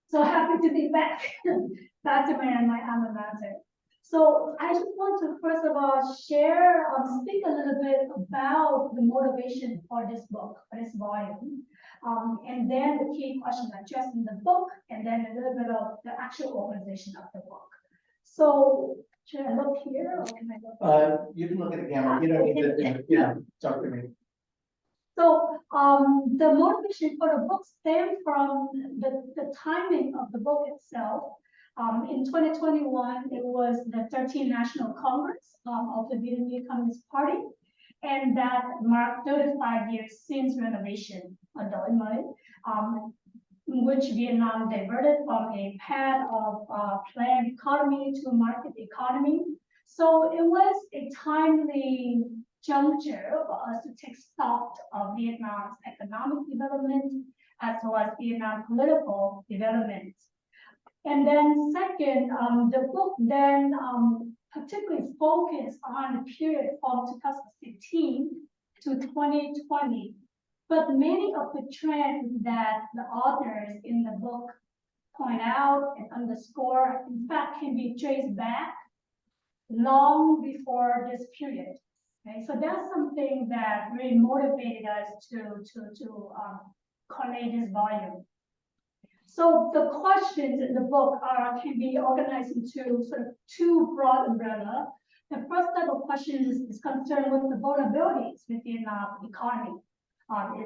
So happy to be back, back to my alma mater. So I just want to first of all share, speak a little bit about the motivation for this book, for this volume, and then the key questions addressed in the book, and then a little bit of the actual organization of the book. So should I look here, or can I look? You can look at the camera. You don't need to. Talk to me. So the motivation for the book stemmed from the timing of the book itself. In 2021, it was the 13th National Congress of the Vietnamese Communist Party, and that marked 35 years since renovation of Đổi Mới, in which Vietnam diverted from a path of planned economy to market economy. So it was a timely juncture for us to take stock of Vietnam's economic development as well as Vietnam political development. And then second, the book then particularly focused on the period from 2015 to 2020. But many of the trends that the authors in the book point out and underscore, in fact, can be traced back long before this period. Okay, so that's something that really motivated us to collate this volume. So the questions in the book can be organized into sort of two broad umbrella. The first type of questions is concerned with the vulnerabilities within the economy.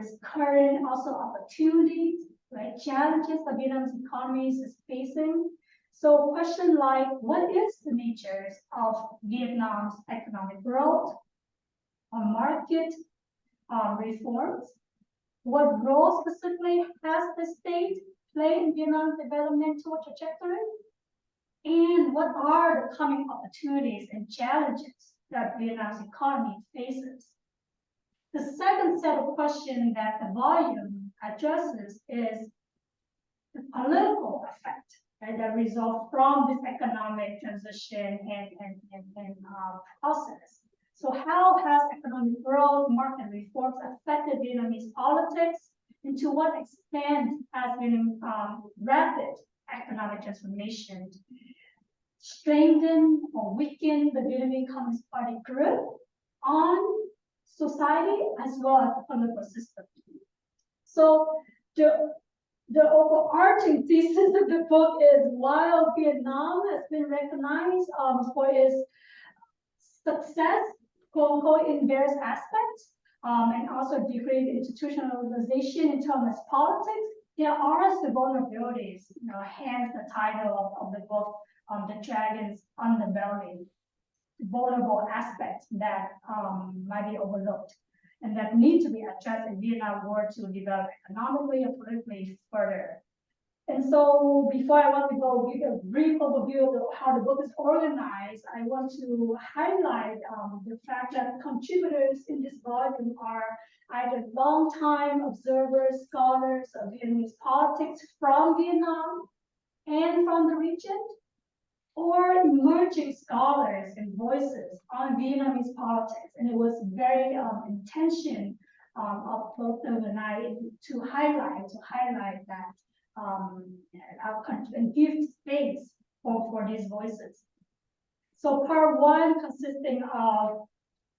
Is current also opportunities, right? Challenges the Vietnam's economy is facing. So question like, what is the nature of Vietnam's economic growth? Market reforms? What role specifically has the state played in Vietnam's developmental trajectory? And what are the coming opportunities and challenges that Vietnam's economy faces? The second set of questions that the volume addresses is the political effect, right, that result from this economic transition and process. So how has economic growth, market reforms affected Vietnamese politics, and to what extent has been rapid economic transformation strengthened or weakened the Vietnamese Communist Party grip on society as well as the political system. So the overarching thesis of the book is, while Vietnam has been recognized for its success, quote unquote, in various aspects, and also degree of institutionalization in terms of politics, there are some vulnerabilities, hence the title of the book, The Dragon's Underbelly, vulnerable aspects that might be overlooked and that need to be addressed if Vietnam were to develop economically and politically further. And so before I want to go give a brief overview of how the book is organized, I want to highlight the fact that contributors in this volume are either longtime observers, scholars of Vietnamese politics from Vietnam and from the region, or emerging scholars and voices on Vietnamese politics. And it was very intention of both them and I to highlight that and give space for these voices. So part one, consisting of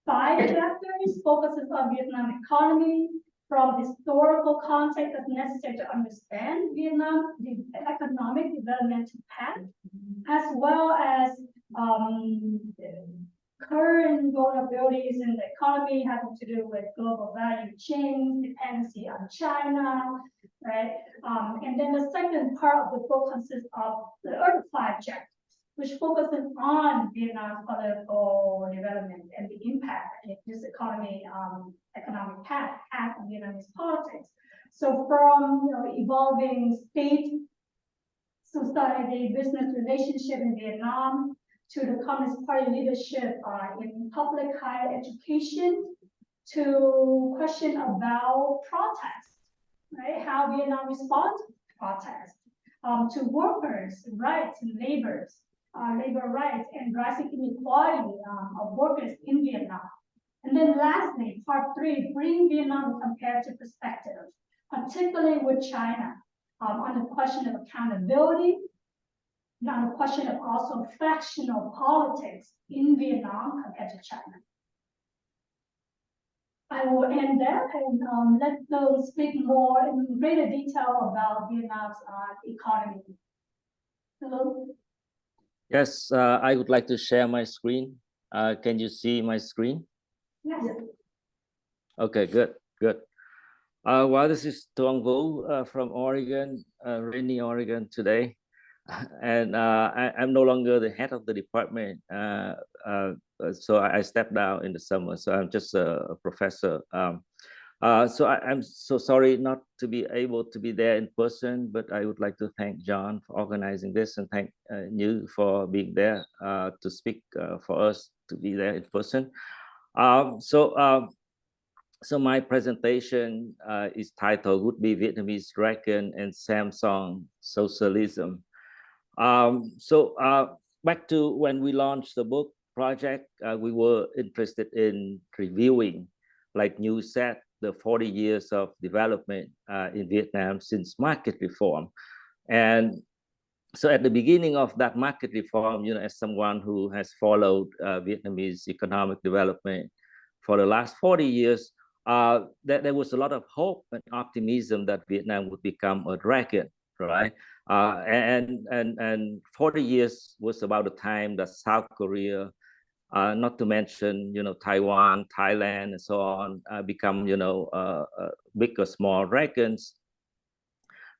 5 chapters, focuses on Vietnam economy from historical context that's necessary to understand Vietnam, the economic development path, as well as current vulnerabilities in the economy having to do with global value chains, dependency on China, right? And then the second part of the book consists of the other 5 chapters, which focuses on Vietnam's political development and the impact this economic path has on Vietnamese politics. So from evolving state, society, business relationship in Vietnam, to the Communist Party leadership in public higher education, to question about protest, right? How Vietnam responds to protest, to workers' rights and labor rights and rising inequality of workers in Vietnam. And then lastly, part 3, bring Vietnam in comparative perspective, particularly with China, on the question of accountability, and on the question of also factional politics in Vietnam compared to China. I will end there and let them speak more in greater detail about Vietnam's economy. Hello? Yes, I would like to share my screen. Can you see my screen? Yes. Okay, good, good. Well, this is Tuong Vu from Oregon, rainy Oregon today. And I'm no longer the head of the department. So I stepped down in the summer. So I'm just a professor. So I'm so sorry not to be able to be there in person, but I would like to thank John for organizing this and thank you for being there to speak for us to be there in person. So my presentation is titled Would Be Vietnamese Dragon and Samsung Socialism. Back to when we launched the book project, we were interested in reviewing, like you said, the 40 years of development in Vietnam since market reform. And so at the beginning of that market reform, as someone who has followed Vietnamese economic development for the last 40 years, there was a lot of hope and optimism that Vietnam would become a dragon, right? And 40 years was about the time that South Korea, not to mention, Taiwan, Thailand, and so on, become, big or small dragons.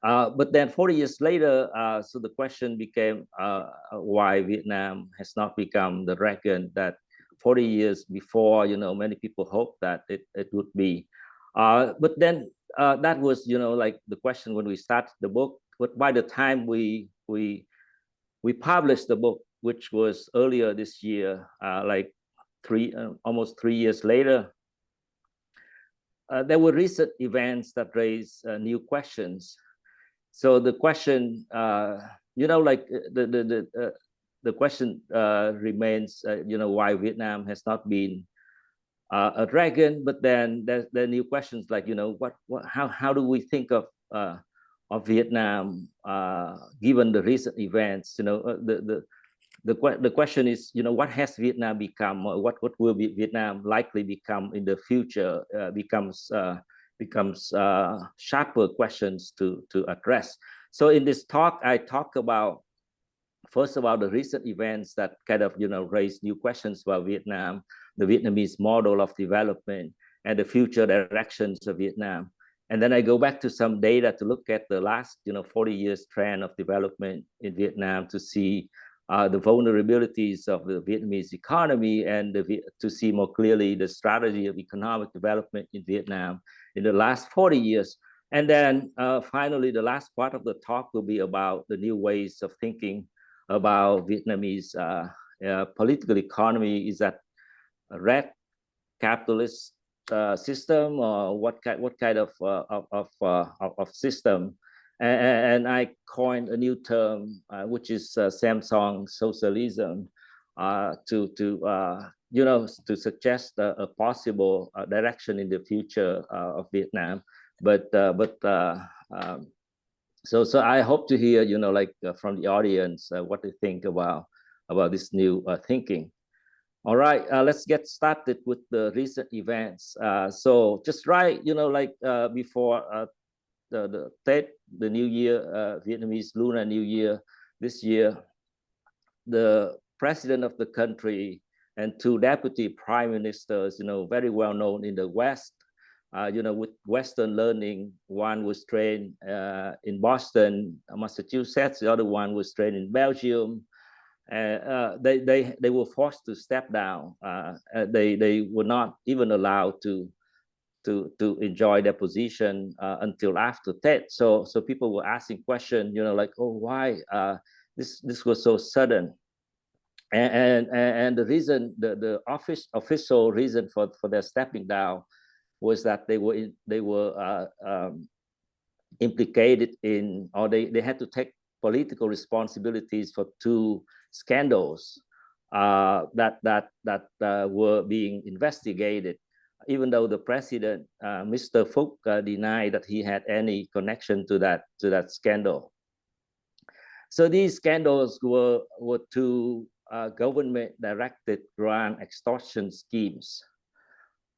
But then 40 years later, so the question became why Vietnam has not become the dragon that 40 years before, many people hoped that it would be. But then that was, like the question when we started the book. But by the time we published the book, which was earlier this year, like almost 3 years later, there were recent events that raised new questions. So the question, like the question remains, why Vietnam has not been a dragon. But then there are new questions like, how do we think of Vietnam given the recent events? The question is, what has Vietnam become? What will be Vietnam likely become in the future? Becomes sharper questions to address. So in this talk, I talk about first about the recent events that kind of raise new questions about Vietnam, the Vietnamese model of development, and the future directions of Vietnam. And then I go back to some data to look at the last 40 years trend of development in Vietnam to see the vulnerabilities of the Vietnamese economy and to see more clearly the strategy of economic development in Vietnam in the last 40 years. And then finally, the last part of the talk will be about the new ways of thinking about Vietnamese political economy. Is that a red capitalist system, or what kind of system? And I coined a new term, which is Samsung socialism, to suggest a possible direction in the future of Vietnam. So I hope to hear, from the audience, what they think about this new thinking. All right, let's get started with the recent events. So just right, before the Tết, the New Year, Vietnamese Lunar New Year this year, the president of the country and two deputy prime ministers, very well known in the West, with Western learning. One was trained in Boston, Massachusetts. The other one was trained in Belgium. They were forced to step down. They were not even allowed to enjoy their position until after Tet. So people were asking questions, oh, why this was so sudden? And the reason, the official reason for their stepping down was that they were implicated in, or they had to take political responsibilities for two scandals that were being investigated. even though the president, Mr. Phúc, denied that he had any connection to that scandal. So these scandals were to government-directed grant extortion schemes.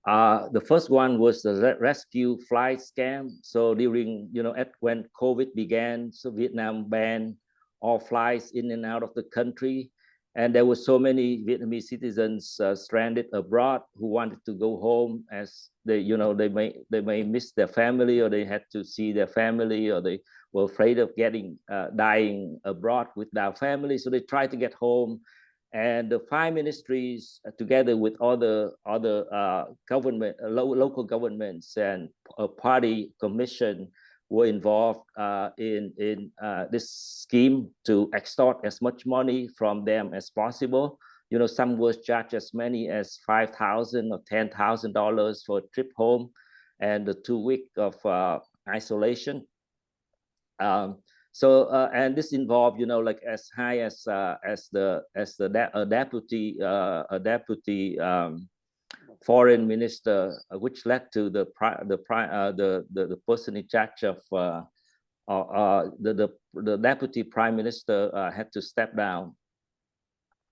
The first one was the rescue flight scam. So during, when COVID began, so Vietnam banned all flights in and out of the country. And there were so many Vietnamese citizens stranded abroad who wanted to go home, as they may miss their family, or they had to see their family, or they were afraid of dying abroad with their family. So they tried to get home. And the 5 ministries, together with other government, local governments and a party commission, were involved in this scheme to extort as much money from them as possible. Some were charged as many as $5,000 or $10,000 for a trip home and the 2 weeks of isolation. And this involved, like as high as a deputy foreign minister, which led to the person in charge of the deputy prime minister had to step down.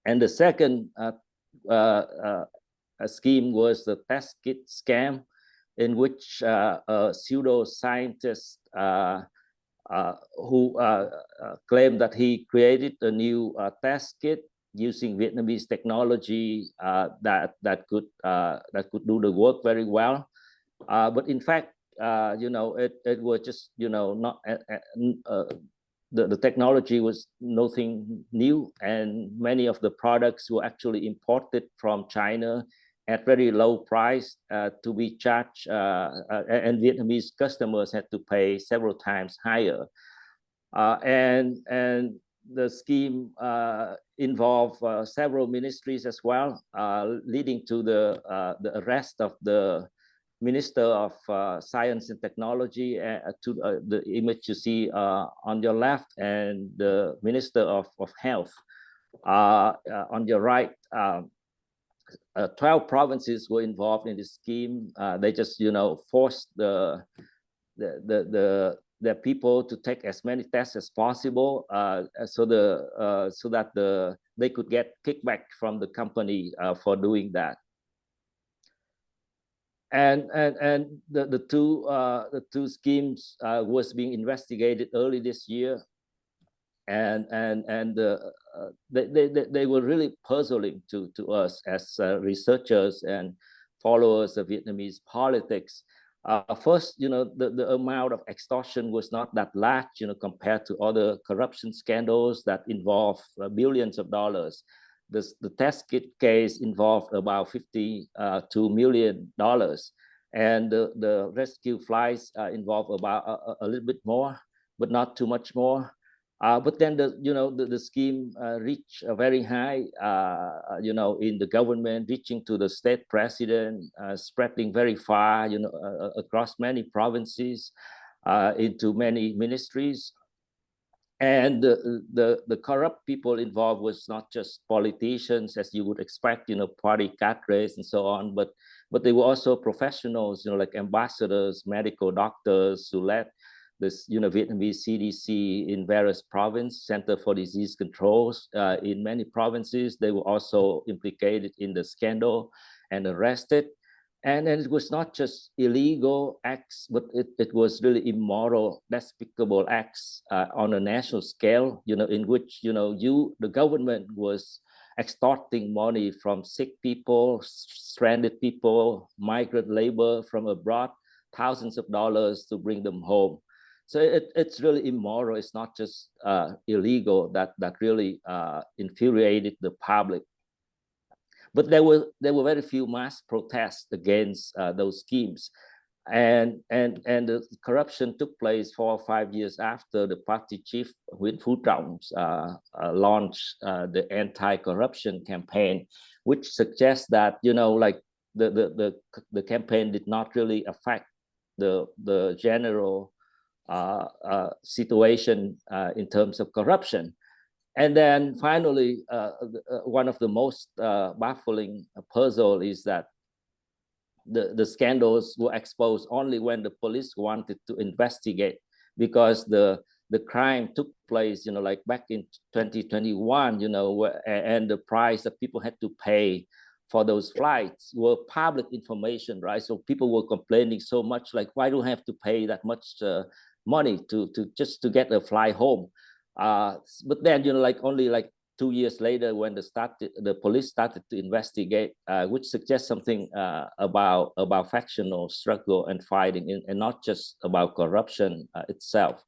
And the second scheme was the test kit scam, in which a pseudo-scientist who claimed that he created a new test kit using Vietnamese technology that could do the work very well, but in fact, it was just not the technology was nothing new, and many of the products were actually imported from China at very low price to be charged, and Vietnamese customers had to pay several times higher. And the scheme involved several ministries as well, leading to the arrest of the Minister of Science and Technology, to the image you see on your left, and the Minister of Health on your right. 12 provinces were involved in this scheme. They just, forced their people to take as many tests as possible, so that they could get kickback from the company for doing that. And the two schemes was being investigated early this year, and they were really puzzling to us as researchers and followers of Vietnamese politics. First, the amount of extortion was not that large, compared to other corruption scandals that involve billions of dollars. The test kit case involved about $52 million, and the rescue flights involved about a little bit more, but not too much more. But then the scheme reached a very high, in the government, reaching to the state president, spreading very far, across many provinces, into many ministries. And the corrupt people involved was not just politicians, as you would expect, party cadres and so on, but they were also professionals, like ambassadors, medical doctors who led this, Vietnamese CDC in various provinces, Center for Disease Controls in many provinces. They were also implicated in the scandal and arrested. And it was not just illegal acts, but it was really immoral, despicable acts on a national scale, in which, the government was extorting money from sick people, stranded people, migrant labor from abroad, thousands of dollars to bring them home. So it's really immoral. It's not just illegal. That really infuriated the public. But there were very few mass protests against those schemes, and the corruption took place 4 or 5 years after the party chief Nguyễn Phú Trọng launched the anti-corruption campaign, which suggests that like the campaign did not really affect the general situation in terms of corruption. And then finally, one of the most baffling puzzle is that the scandals were exposed only when the police wanted to investigate, because the crime took place, like back in 2021, and the price that people had to pay for those flights were public information, right? So people were complaining so much, like, why do I have to pay that much money to just to get a fly home? But then, like only like 2 years later, when the police started to investigate, which suggests something about factional struggle and fighting, and not just about corruption itself.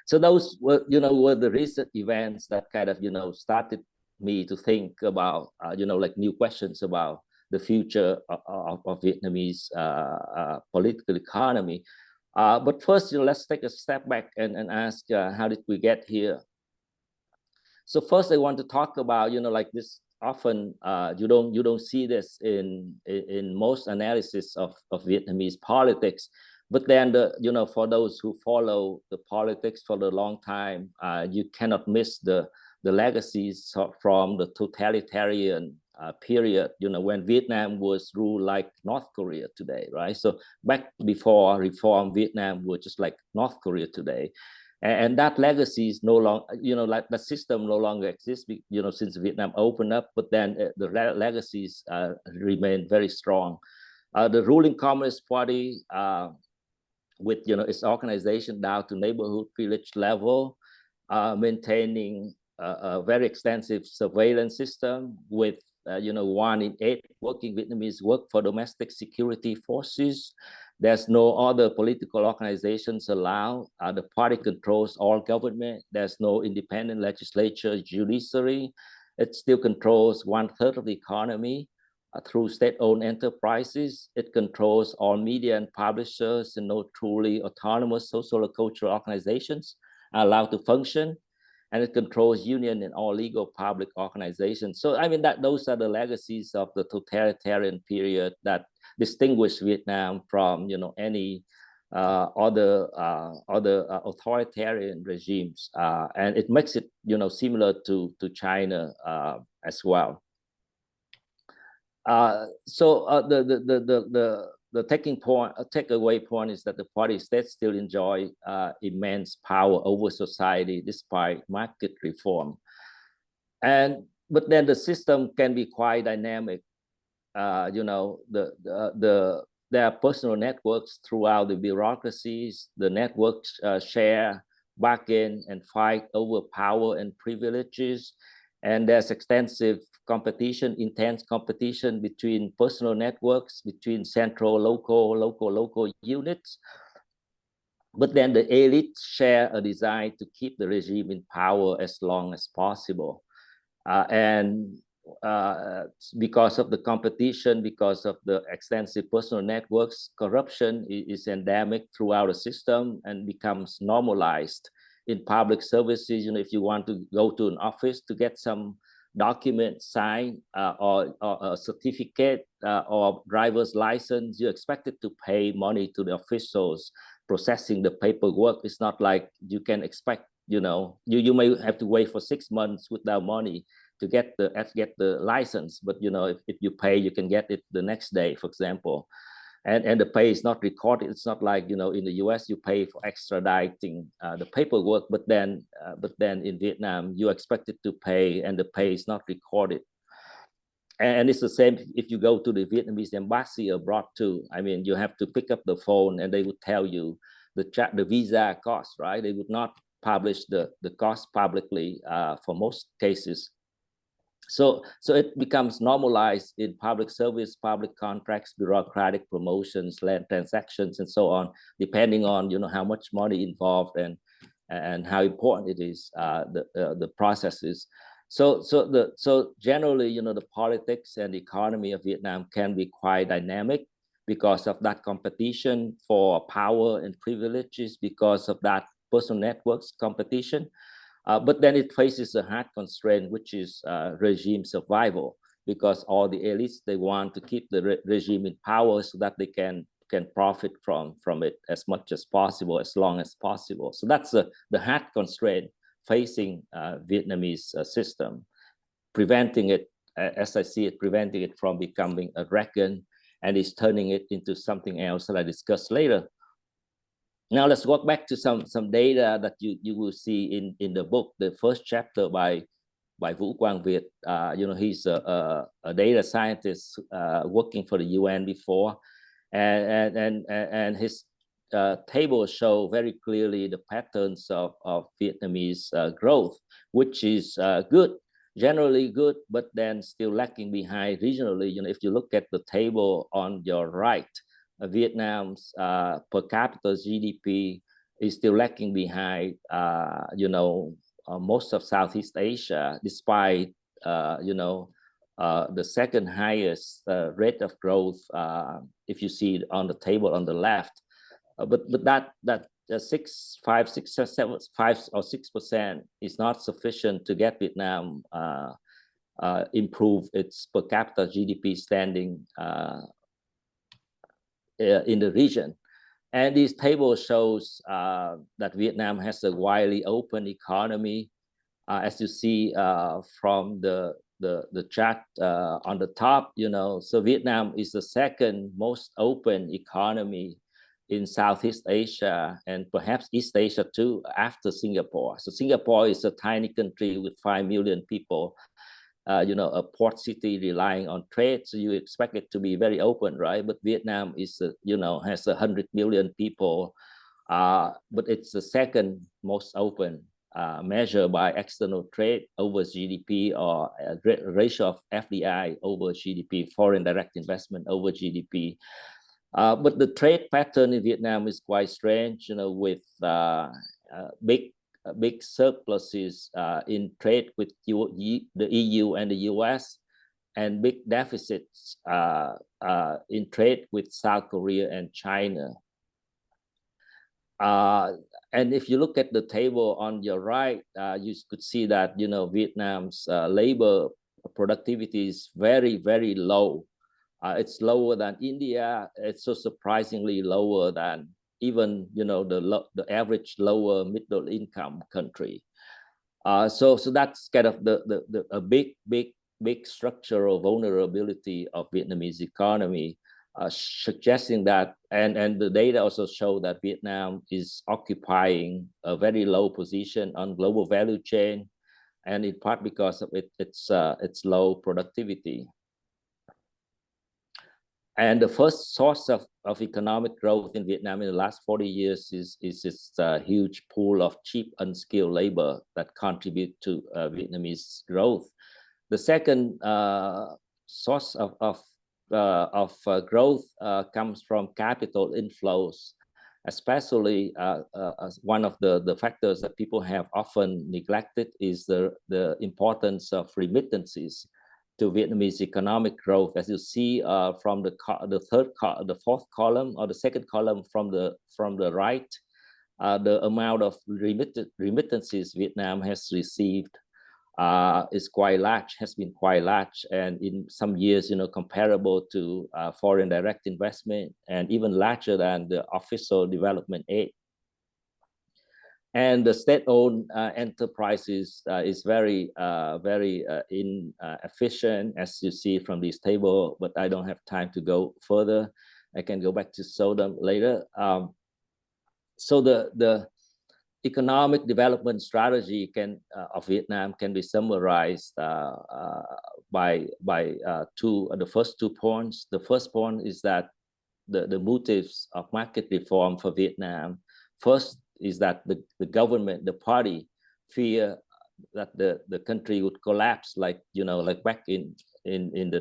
So those were the recent events that kind of started me to think about like new questions about the future of Vietnamese political economy. But first, let's take a step back and ask, how did we get here? So first, I want to talk about like this. Often you don't see this in most analysis of Vietnamese politics. But then, for those who follow the politics for a long time, you cannot miss the legacies from the totalitarian period, when Vietnam was ruled like North Korea today, right? So back before reform, Vietnam was just like North Korea today. And that legacy is no longer, like the system no longer exists, since Vietnam opened up, but then the legacies remain very strong. The ruling Communist Party, with its organization down to neighborhood village level, maintaining a very extensive surveillance system with 1 in 8 working Vietnamese work for domestic security forces. There's no other political organizations allowed. The party controls all government. There's no independent legislature, judiciary. It still controls 1/3 of the economy through state-owned enterprises. It controls all media and publishers, and no truly autonomous social or cultural organizations are allowed to function. And it controls union and all legal public organizations. So I mean those are the legacies of the totalitarian period that distinguish Vietnam from any other authoritarian regimes, and it makes it similar to China as well. So the takeaway point is that the party states still enjoy immense power over society despite market reform. But then the system can be quite dynamic. There are personal networks throughout the bureaucracies. The networks share, bargain, and fight over power and privileges. And there's extensive competition, intense competition between personal networks, between central, local units. But then the elites share a desire to keep the regime in power as long as possible. Because of the competition, because of the extensive personal networks, corruption is endemic throughout the system and becomes normalized in public services. If you want to go to an office to get some document signed or a certificate or driver's license, you're expected to pay money to the officials processing the paperwork. It's not like you can expect, you may have to wait for 6 months without money to get the license, but if you pay, you can get it the next day, for example. And the pay is not recorded. It's not like in the US you pay for extraditing the paperwork, but then in Vietnam you expected to pay, and the pay is not recorded. And it's the same if you go to the Vietnamese embassy abroad too. I mean, you have to pick up the phone and they would tell you the visa cost, right? They would not publish the cost publicly for most cases. So it becomes normalized in public service, public contracts, bureaucratic promotions, land transactions, and so on, depending on how much money involved and how important it is, the processes. So generally, the politics and the economy of Vietnam can be quite dynamic because of that competition for power and privileges, because of that personal networks competition. But then it faces a hard constraint, which is regime survival, because all the elites, they want to keep the regime in power so that they can profit from it as much as possible, as long as possible. So that's the hard constraint facing Vietnamese system, preventing it, as I see it, preventing it from becoming a reckoned and is turning it into something else that I discuss later. Now let's walk back to some data that you will see in the book, the first chapter by Vũ Quang Việt. He's a data scientist working for the UN before, and his tables show very clearly the patterns of Vietnamese growth, which is good, generally good, but then still lacking behind regionally. If you look at the table on your right, Vietnam's per capita GDP is still lacking behind, most of Southeast Asia, despite, the second highest rate of growth, if you see on the table on the left. But that 5% is not sufficient to get Vietnam improve its per capita GDP standing in the region. And this table shows that Vietnam has a widely open economy, as you see from the chart on the top. So Vietnam is the second most open economy in Southeast Asia and perhaps East Asia too, after Singapore. So Singapore is a tiny country with 5 million people. A port city relying on trade, so you expect it to be very open, right? But Vietnam is, has 100 million people, but it's the second most open measure by external trade over GDP, or a ratio of FDI over GDP, foreign direct investment over GDP. But the trade pattern in Vietnam is quite strange, with big surpluses in trade with the EU and the US, and big deficits in trade with South Korea and China. And if you look at the table on your right, you could see that Vietnam's labor productivity is very, very low. It's lower than India. It's so surprisingly lower than even the average lower middle income country. So that's kind of a big structural vulnerability of Vietnamese economy, suggesting that, and the data also show that Vietnam is occupying a very low position on global value chain, and in part because of its low productivity. And the first source of economic growth in Vietnam in the last 40 years is this huge pool of cheap, unskilled labor that contribute to Vietnamese growth. The second source of growth comes from capital inflows, especially one of the factors that people have often neglected is the importance of remittances to Vietnamese economic growth. As you see from the fourth column, or the second column from the right, the amount of remittances Vietnam has received is quite large, has been quite large, and in some years, comparable to foreign direct investment, and even larger than the official development aid. And the state-owned enterprises is very inefficient, as you see from this table, but I don't have time to go further. I can go back to show them later. So the economic development strategy of Vietnam can be summarized by the first 2 points. The first point is that the motives of market reform for Vietnam, first, is that the government, the party, fear that the country would collapse, like back in the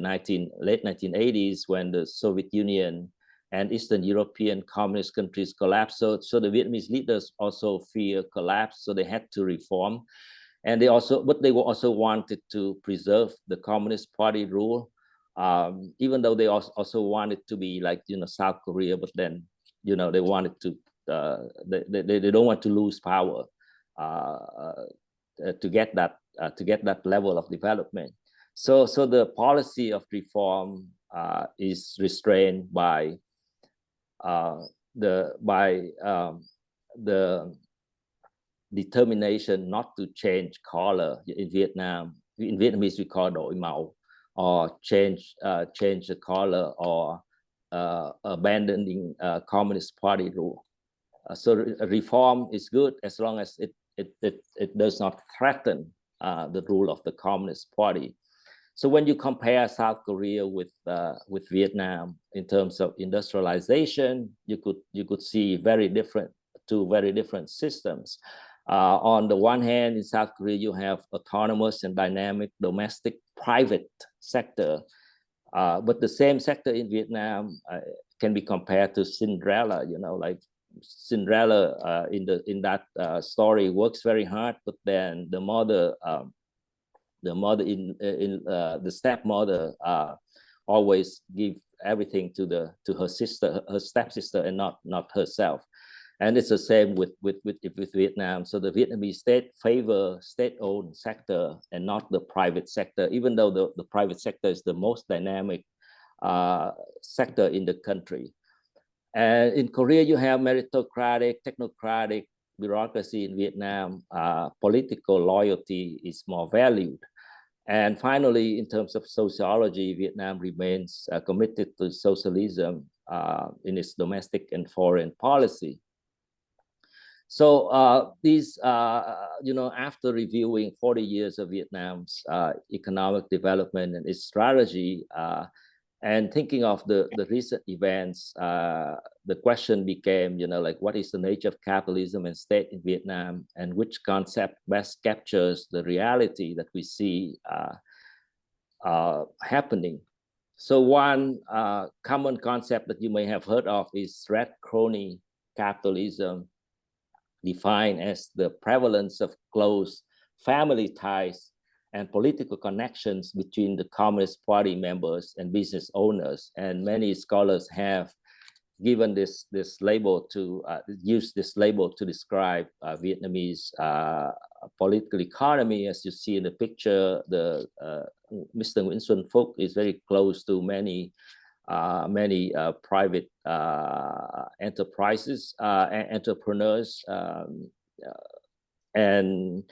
late 1980s, when the Soviet Union and Eastern European communist countries collapsed. So the Vietnamese leaders also fear collapse, so they had to reform, and they also wanted to preserve the Communist Party rule, even though they also wanted to be like South Korea, but then they wanted to. They don't want to lose power to get that level of development. So the policy of reform is restrained by the determination not to change color in Vietnam. In Vietnamese we call đổi màu, or change the color, or abandoning Communist Party rule. So reform is good as long as it does not threaten the rule of the Communist Party. So when you compare South Korea with Vietnam in terms of industrialization, you could see two very different systems. On the one hand, in South Korea, you have autonomous and dynamic domestic private sector, but the same sector in Vietnam can be compared to Cinderella. Like Cinderella in that story works very hard, but then the mother the stepmother always give everything to her sister, her stepsister, and not herself. And it's the same with Vietnam. So the Vietnamese state favor state-owned sector and not the private sector, even though the private sector is the most dynamic sector in the country. And in Korea, you have meritocratic, technocratic bureaucracy. In Vietnam, political loyalty is more valued. And finally, in terms of sociology, Vietnam remains committed to socialism in its domestic and foreign policy. So after reviewing 40 years of Vietnam's economic development and its strategy, and thinking of the recent events, the question became, like, what is the nature of capitalism and state in Vietnam, and which concept best captures the reality that we see happening? So one common concept that you may have heard of is red crony capitalism, defined as the prevalence of close family ties and political connections between the Communist Party members and business owners. And many scholars have given this label to use this label to describe Vietnamese political economy. As you see in the picture, the Mr. Nguyễn Xuân Phúc is very close to many private enterprises, entrepreneurs, and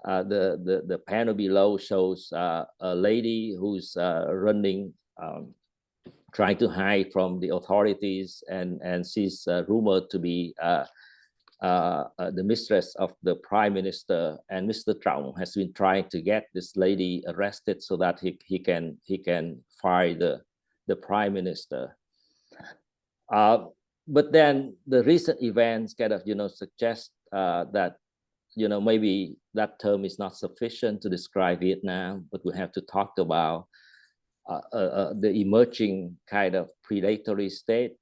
the panel below shows a lady who's running, trying to hide from the authorities, and she's rumored to be the mistress of the prime minister. And Mr. Trọng has been trying to get this lady arrested so that he can fire the prime minister. But then the recent events kind of suggest that maybe that term is not sufficient to describe Vietnam, but we have to talk about the emerging kind of predatory state,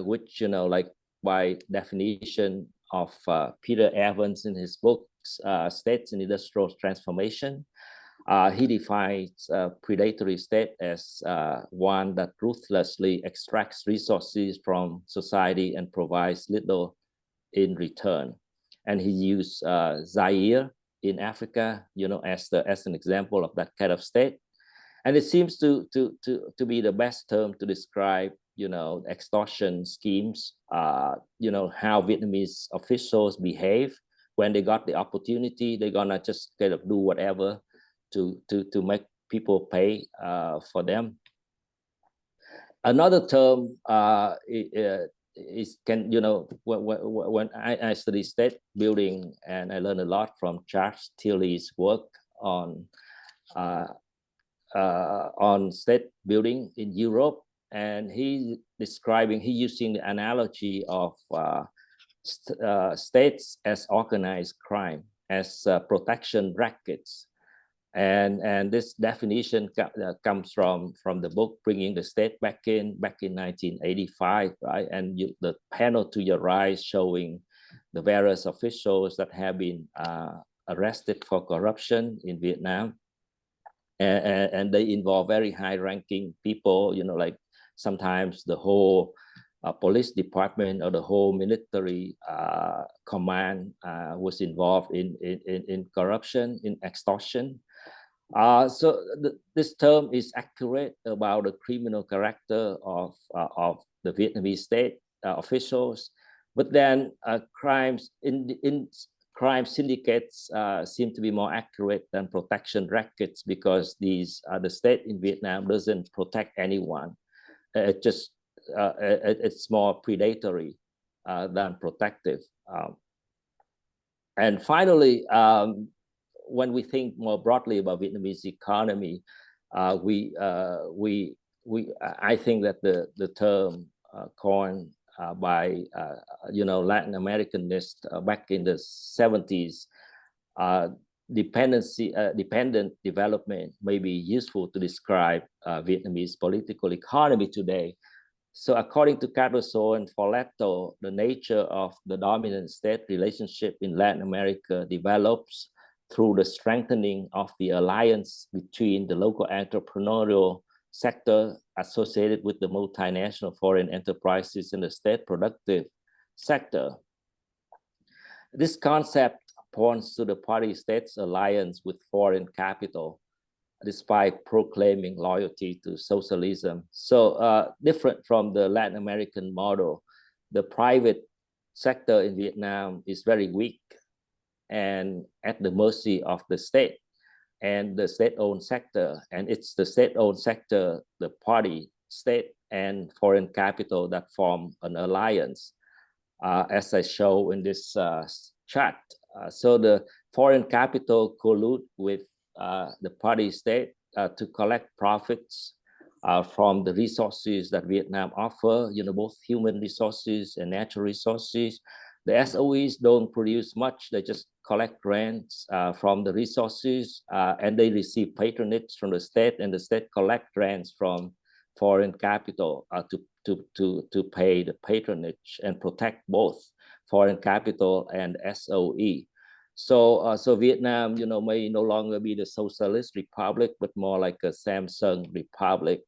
which like by definition of Peter Evans in his books, States in Industrial Transformation, he defines predatory state as one that ruthlessly extracts resources from society and provides little in return. And he used Zaire in Africa, as an example of that kind of state. And it seems to be the best term to describe, extortion schemes, how Vietnamese officials behave when they got the opportunity. They're gonna just kind of do whatever to make people pay for them. Another term when I study state building, and I learned a lot from Charles Tilly's work on state building in Europe, and he using the analogy of states as organized crime, as protection rackets. And this definition comes from the book Bringing the State back in 1985, right? And the panel to your right showing the various officials that have been arrested for corruption in Vietnam, and they involve very high-ranking people. Like sometimes the whole police department or the whole military command was involved in corruption, in extortion. So this term is accurate about the criminal character of the Vietnamese state officials, but then crimes in crime syndicates seem to be more accurate than protection rackets, because the state in Vietnam doesn't protect anyone. It just it's more predatory than protective. And finally, when we think more broadly about Vietnamese economy, I think that the term coined by Latin Americanists back in the 70s, dependent development may be useful to describe Vietnamese political economy today. So according to Cardoso and Folletto, the nature of the dominant state relationship in Latin America develops through the strengthening of the alliance between the local entrepreneurial sector associated with the multinational foreign enterprises and the state productive sector. This concept points to the party state's alliance with foreign capital, despite proclaiming loyalty to socialism. So different from the Latin American model, the private sector in Vietnam is very weak and at the mercy of the state and the state-owned sector. And it's the state-owned sector, the party, state, and foreign capital that form an alliance, as I show in this chart. So the foreign capital collude with the party state to collect profits from the resources that Vietnam offer, both human resources and natural resources. The SOEs don't produce much, they just collect rents from the resources and they receive patronage from the state, and the state collect rents from foreign capital to pay the patronage and protect both foreign capital and SOE. So Vietnam, may no longer be the socialist republic, but more like a Samsung republic.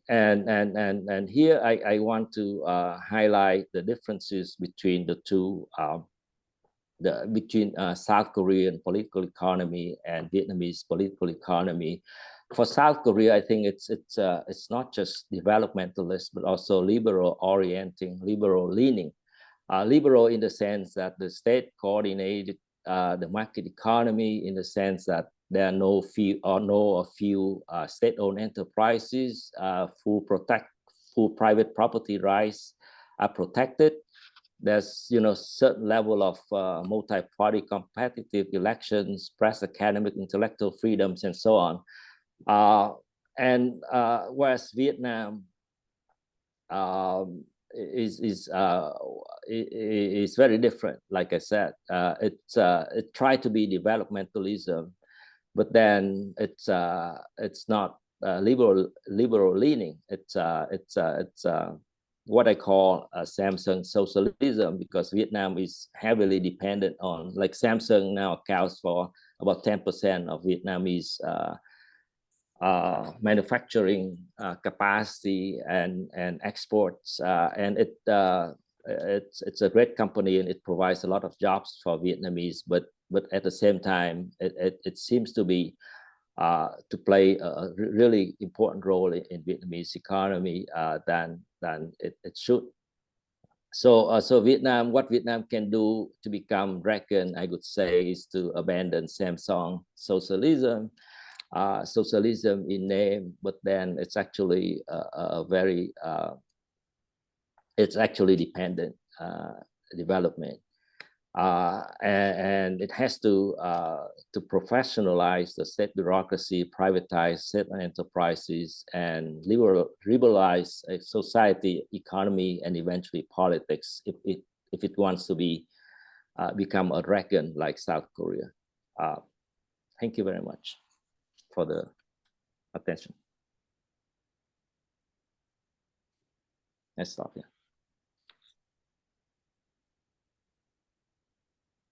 And here I want to highlight the differences between the two, between South Korean political economy and Vietnamese political economy. For South Korea, I think it's not just developmentalist, but also liberal orienting, liberal leaning. Liberal in the sense that the state coordinated the market economy, in the sense that there are no few state-owned enterprises, full private property rights are protected. There's certain level of multi-party competitive elections, press, academic, intellectual freedoms, and so on. Whereas Vietnam is very different. Like I said, it tried to be developmentalism, but then it's not liberal leaning. It's what I call Samsung socialism, because Vietnam is heavily dependent on, like Samsung now accounts for about 10% of Vietnamese manufacturing capacity and exports, and it's a great company, and it provides a lot of jobs for Vietnamese, but at the same time it seems to be to play a really important role in Vietnamese economy than it should. So Vietnam, what Vietnam can do to become reckoned, I would say, is to abandon Samsung socialism. Socialism in name, but then it's actually it's actually dependent development, and it has to professionalize the state bureaucracy, privatize state enterprises, and liberalize society, economy, and eventually politics if it wants to become a dragon like South Korea. Thank you very much for the attention. Let's stop here.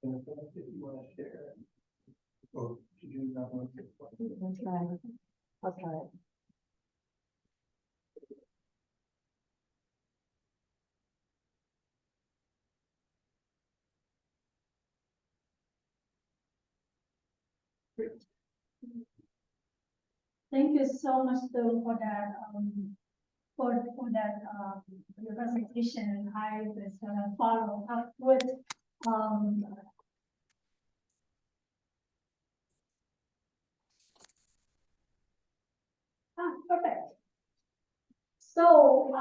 If you want to share, or do you not want to? I'll try it. Thank you so much, Phil, for that your presentation. I was gonna follow up with perfect. So,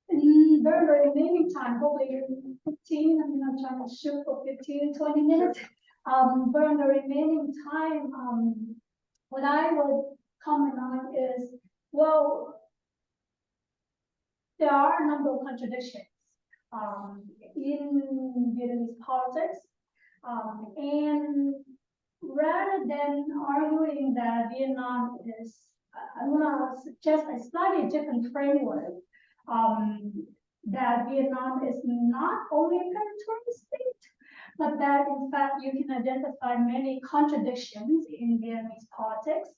in very remaining time, probably 15, I'm not trying to shoot for 15, 20 minutes. But in the remaining time, what I would comment on is, well, there are a number of contradictions in Vietnamese politics. And rather than arguing that Vietnam is, I'm going to suggest a slightly different framework, that Vietnam is not only a territorial state, but that in fact you can identify many contradictions in Vietnamese politics.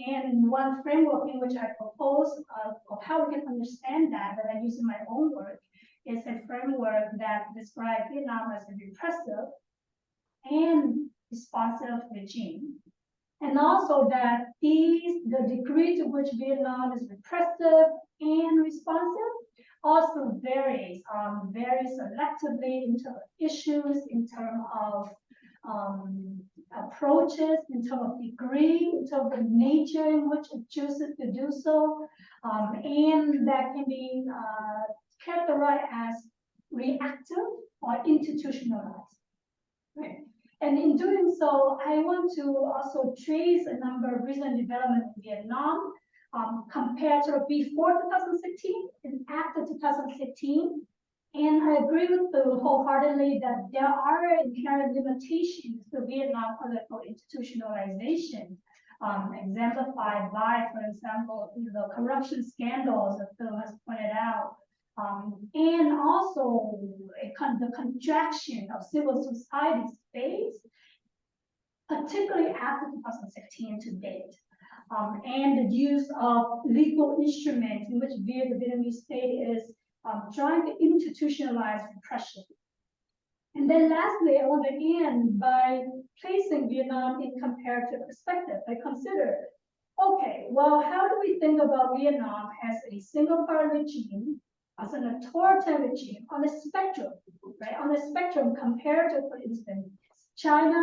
And one framework in which I propose of how we can understand that I use in my own work, is a framework that describes Vietnam as a repressive and responsive regime. And also that the degree to which Vietnam is repressive and responsive also varies very selectively in terms of issues, in terms of approaches, in terms of degree, in terms of nature in which it chooses to do so, and that can be characterized as reactive or institutionalized. Right. And in doing so, I want to also trace a number of recent developments in Vietnam compared to before 2016 and after 2016. And I agree with you wholeheartedly that there are inherent limitations to Vietnam political institutionalization, exemplified by, for example, the corruption scandals that Phil has pointed out, and also the contraction of civil society space, particularly after 2016 to date, and the use of legal instruments in which the Vietnamese state is trying to institutionalize repression. And then lastly, I want to end by placing Vietnam in comparative perspective. I consider, okay, well, how do we think about Vietnam as a single-party regime, as an authoritarian regime on the spectrum, right? On the spectrum compared to, for instance, China,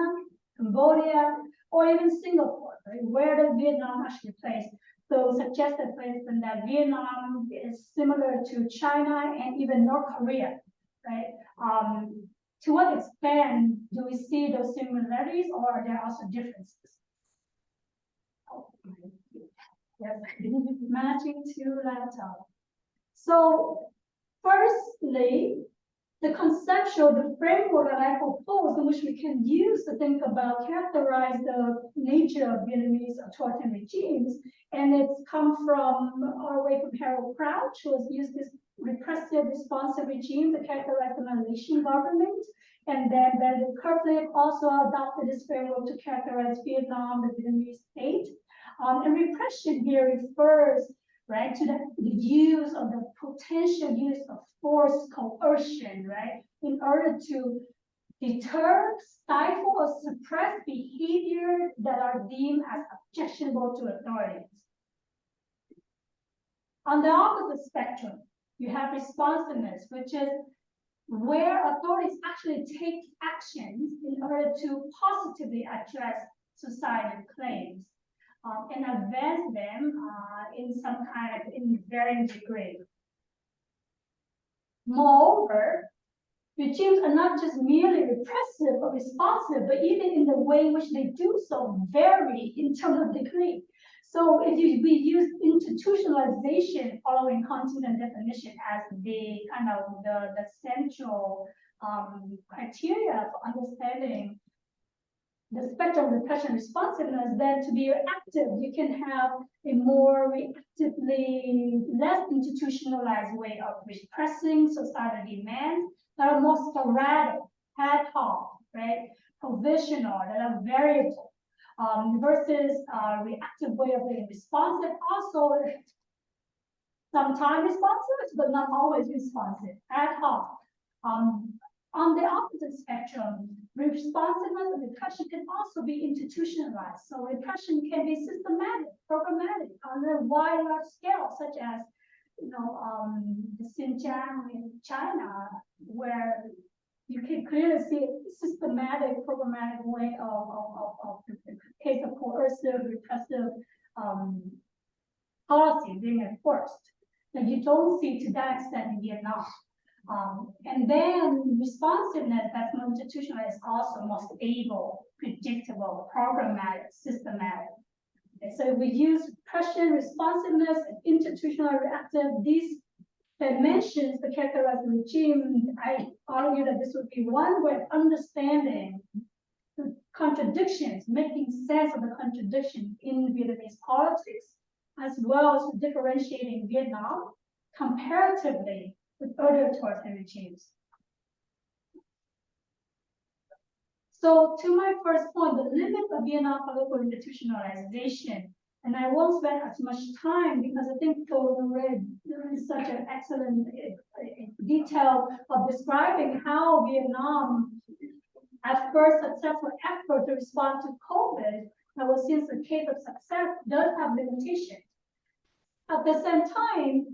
Cambodia, or even Singapore, right? Where does Vietnam actually place? So suggested, for instance, that Vietnam is similar to China and even North Korea, right? To what extent do we see those similarities, or are there also differences? Oh, yes, matching to laptop. So, firstly, the conceptual, the framework that I propose, in which we can use to think about, characterize the nature of Vietnamese authoritarian regimes, and it's come from all the way from Harold Crouch, who has used this repressive, responsive regime to characterize the Malaysian government, and then Benedict Kerflick also adopted this framework to characterize Vietnam, the Vietnamese state. And repression here refers, right, to the use of the potential use of force, coercion, right, in order to deter, stifle, or suppress behavior that are deemed as objectionable to authorities. On the opposite spectrum, you have responsiveness, which is where authorities actually take actions in order to positively address societal claims and advance them in some kind of in varying degree. Moreover, regimes are not just merely repressive or responsive, but even in the way in which they do so vary in terms of degree. So if we use institutionalization following Huntington definition as the kind of the central criteria for understanding the spectrum of repression responsiveness, then to be active, you can have a more reactively, less institutionalized way of repressing societal demands that are more sporadic, ad hoc, right, provisional, that are variable, versus reactive way of being responsive, also sometimes responsive, but not always responsive, ad hoc. On the opposite spectrum, responsiveness and repression can also be institutionalized. So repression can be systematic, programmatic on a wide, large scale, such as, the Xinjiang in China, where you can clearly see a systematic, programmatic way of the case of coercive, repressive policy being enforced. That you don't see to that extent in Vietnam. And then responsiveness that's more institutional is also more stable, predictable, programmatic, systematic. Okay, so we use repression, responsiveness, and institutional reactive. These dimensions that characterize the regime. I argue that this would be one way of understanding the contradictions, making sense of the contradictions in Vietnamese politics, as well as differentiating Vietnam comparatively with other authoritarian regimes. So to my first point, the limit of Vietnam political institutionalization, and I won't spend as much time because I think there is such an excellent detail of describing how Vietnam, at first successful effort to respond to COVID, that was since a case of success, does have limitations. At the same time,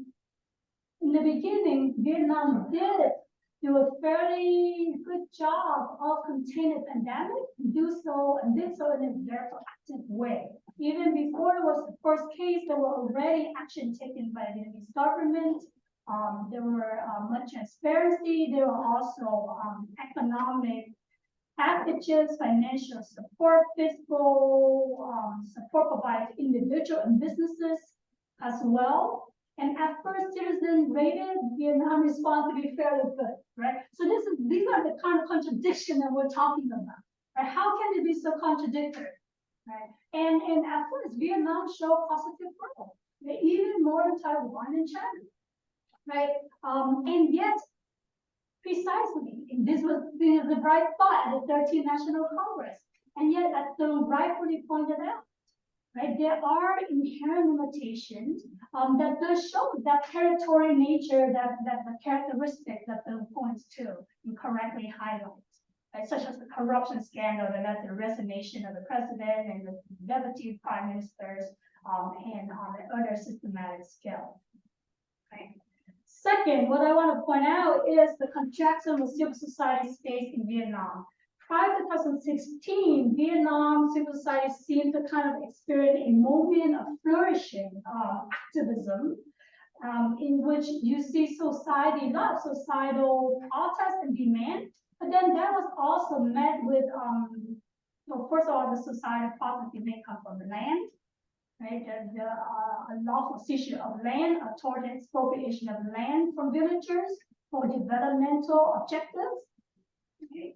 in the beginning, Vietnam did do a fairly good job of containing the pandemic, did so in a very proactive way. Even before it was the first case, there were already action taken by the Vietnamese government. There were much transparency. There were also economic packages, financial support, fiscal support provided to individuals and businesses as well. And at first, citizens rated Vietnam response to be fairly good, right? So these are the kind of contradiction that we're talking about, right? How can it be so contradictory, right? And at first, Vietnam showed positive growth, right? Even more than Taiwan and China, right? And yet, precisely, this was the bright spot at the 13th National Congress, and yet, as the rightfully pointed out, right, there are inherent limitations that does show that territory nature, that the characteristic that Bill points to and correctly highlights, right, such as the corruption scandal that led to the resignation of the president and the deputy prime ministers, and on other systematic scale. Right. Second, what I want to point out is the contraction of civil society space in Vietnam. Prior to 2016, Vietnam civil society seemed to kind of experience a moment of flourishing activism, in which you see society, not societal protest and demand, but then that was also met with, well, first of all, the societal protest demand come from the land, right? The lawful seizure of land, a total expropriation of land from villagers for developmental objectives. Okay.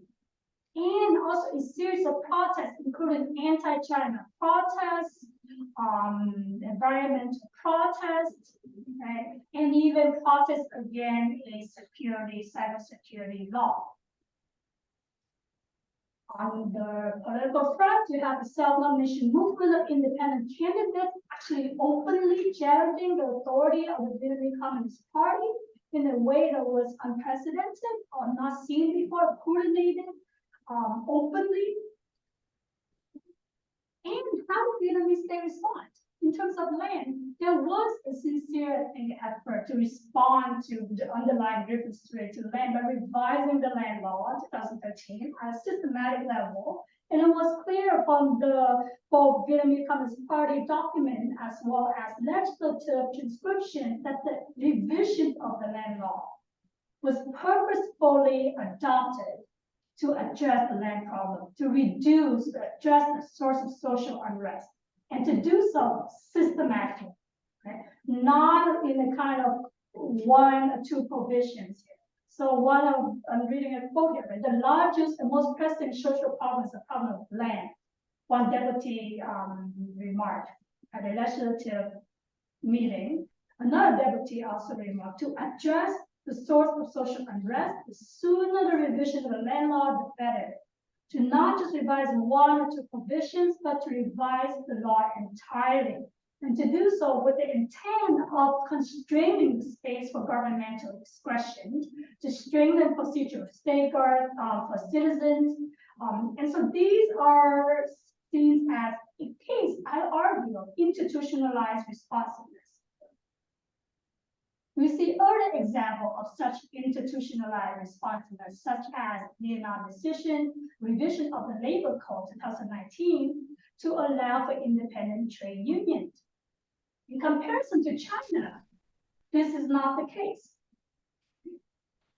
And also a series of protests, including anti-China protests, environmental protests, right? And even protests against a cybersecurity law. On the political front, you have the self-nomination movement of independent candidates actually openly challenging the authority of the Vietnamese Communist Party in a way that was unprecedented or not seen before, coordinated openly. And how did Vietnamese state respond? In terms of land, there was a sincere effort to respond to the underlying difference to land by revising the land law in 2013 at a systematic level. And it was clear from the both Vietnamese Communist Party document as well as legislative transcription that the revision of the land law was purposefully adopted to address the land problem, to address the source of social unrest, and to do so systematically, right? Not in a kind of one or two provisions. So I'm reading a quote here, right? The largest and most pressing social problem is the problem of land. One deputy remarked at a legislative meeting. Another deputy also remarked, to address the source of social unrest, the sooner the revision of the land law, the better. To not just revise one or two provisions, but to revise the law entirely. And to do so with the intent of constraining the space for governmental expression, to strengthen procedural safeguards for citizens. And so these are seen as a case, I argue, of institutionalized responsiveness. We see other examples of such institutionalized responsiveness, such as Vietnam decision, revision of the Labor Code 2019 to allow for independent trade unions. In comparison to China, this is not the case.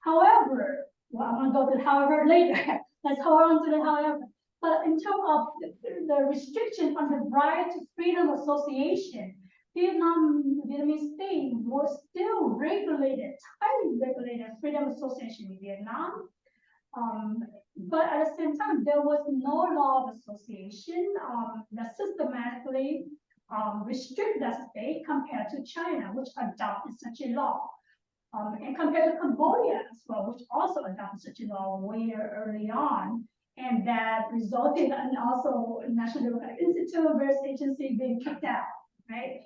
However, well, I'm going to go to however later. Let's hold on to the however. But in terms of the restriction on the right to freedom of association, Vietnamese state was still regulated, highly regulated freedom of association in Vietnam. But at the same time, there was no law of association that systematically restrict that state compared to China, which adopted such a law. And compared to Cambodia as well, which also adopted such a law way early on, and that resulted in also National Democratic Institute, various agencies being kicked out, right?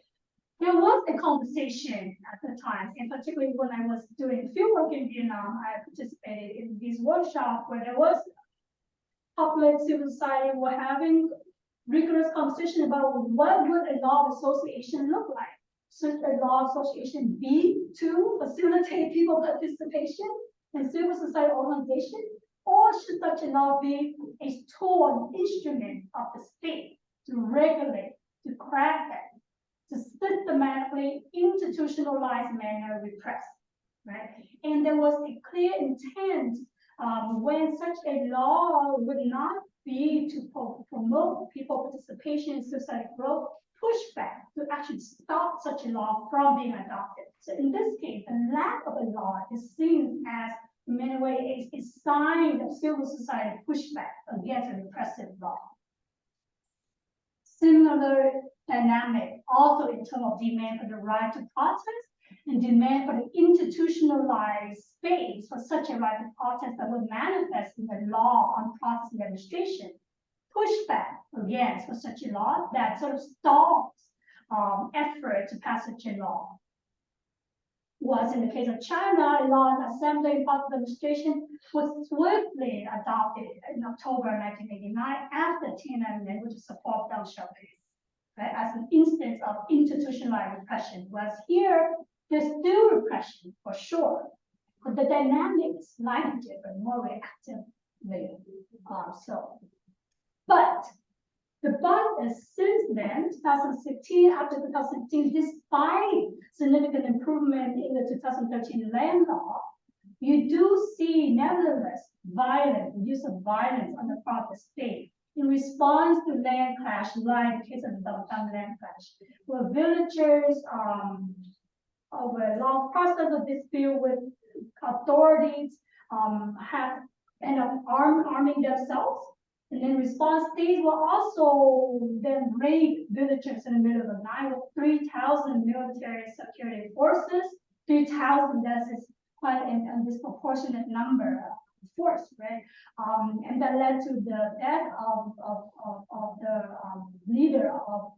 There was a conversation at the time, and particularly when I was doing fieldwork in Vietnam, I participated in these workshops where there was public civil society were having rigorous conversation about what would a law of association look like. Should a law of association be to facilitate people participation in civil society organization, or should such a law be a tool, an instrument of the state to regulate, to crack that, to systematically institutionalize manner repress, right? And there was a clear intent when such a law would not be to promote people participation in society growth, pushback to actually stop such a law from being adopted. So in this case, the lack of a law is seen as, in many ways, a sign of civil society pushback against a repressive law. Similar dynamic also in terms of demand for the right to protest and demand for the institutionalized space for such a right to protest that would manifest in the law on protest and demonstration. Pushback against for such a law that sort of stalls effort to pass such a law. Was in the case of China, a law on assembly and public demonstration was swiftly adopted in October 1989 after Tiananmen, which is support Deng Xiaoping, right, as an instance of institutionalized repression. Whereas here, there's still repression for sure, but the dynamic is slightly different, more reactively. But the but is since then, 2016, after 2016, despite significant improvement in the 2013 land law, you do see nevertheless violence, use of violence on the part of the state in response to land clash, like the case of the Dongtan land clash, where villagers over a long process of dispute with authorities have ended up arming themselves. And in response, states will also then raid villagers in the middle of the night with 3,000 military security forces. 3,000, that is quite a disproportionate number of force, right? And that led to the death of the leader of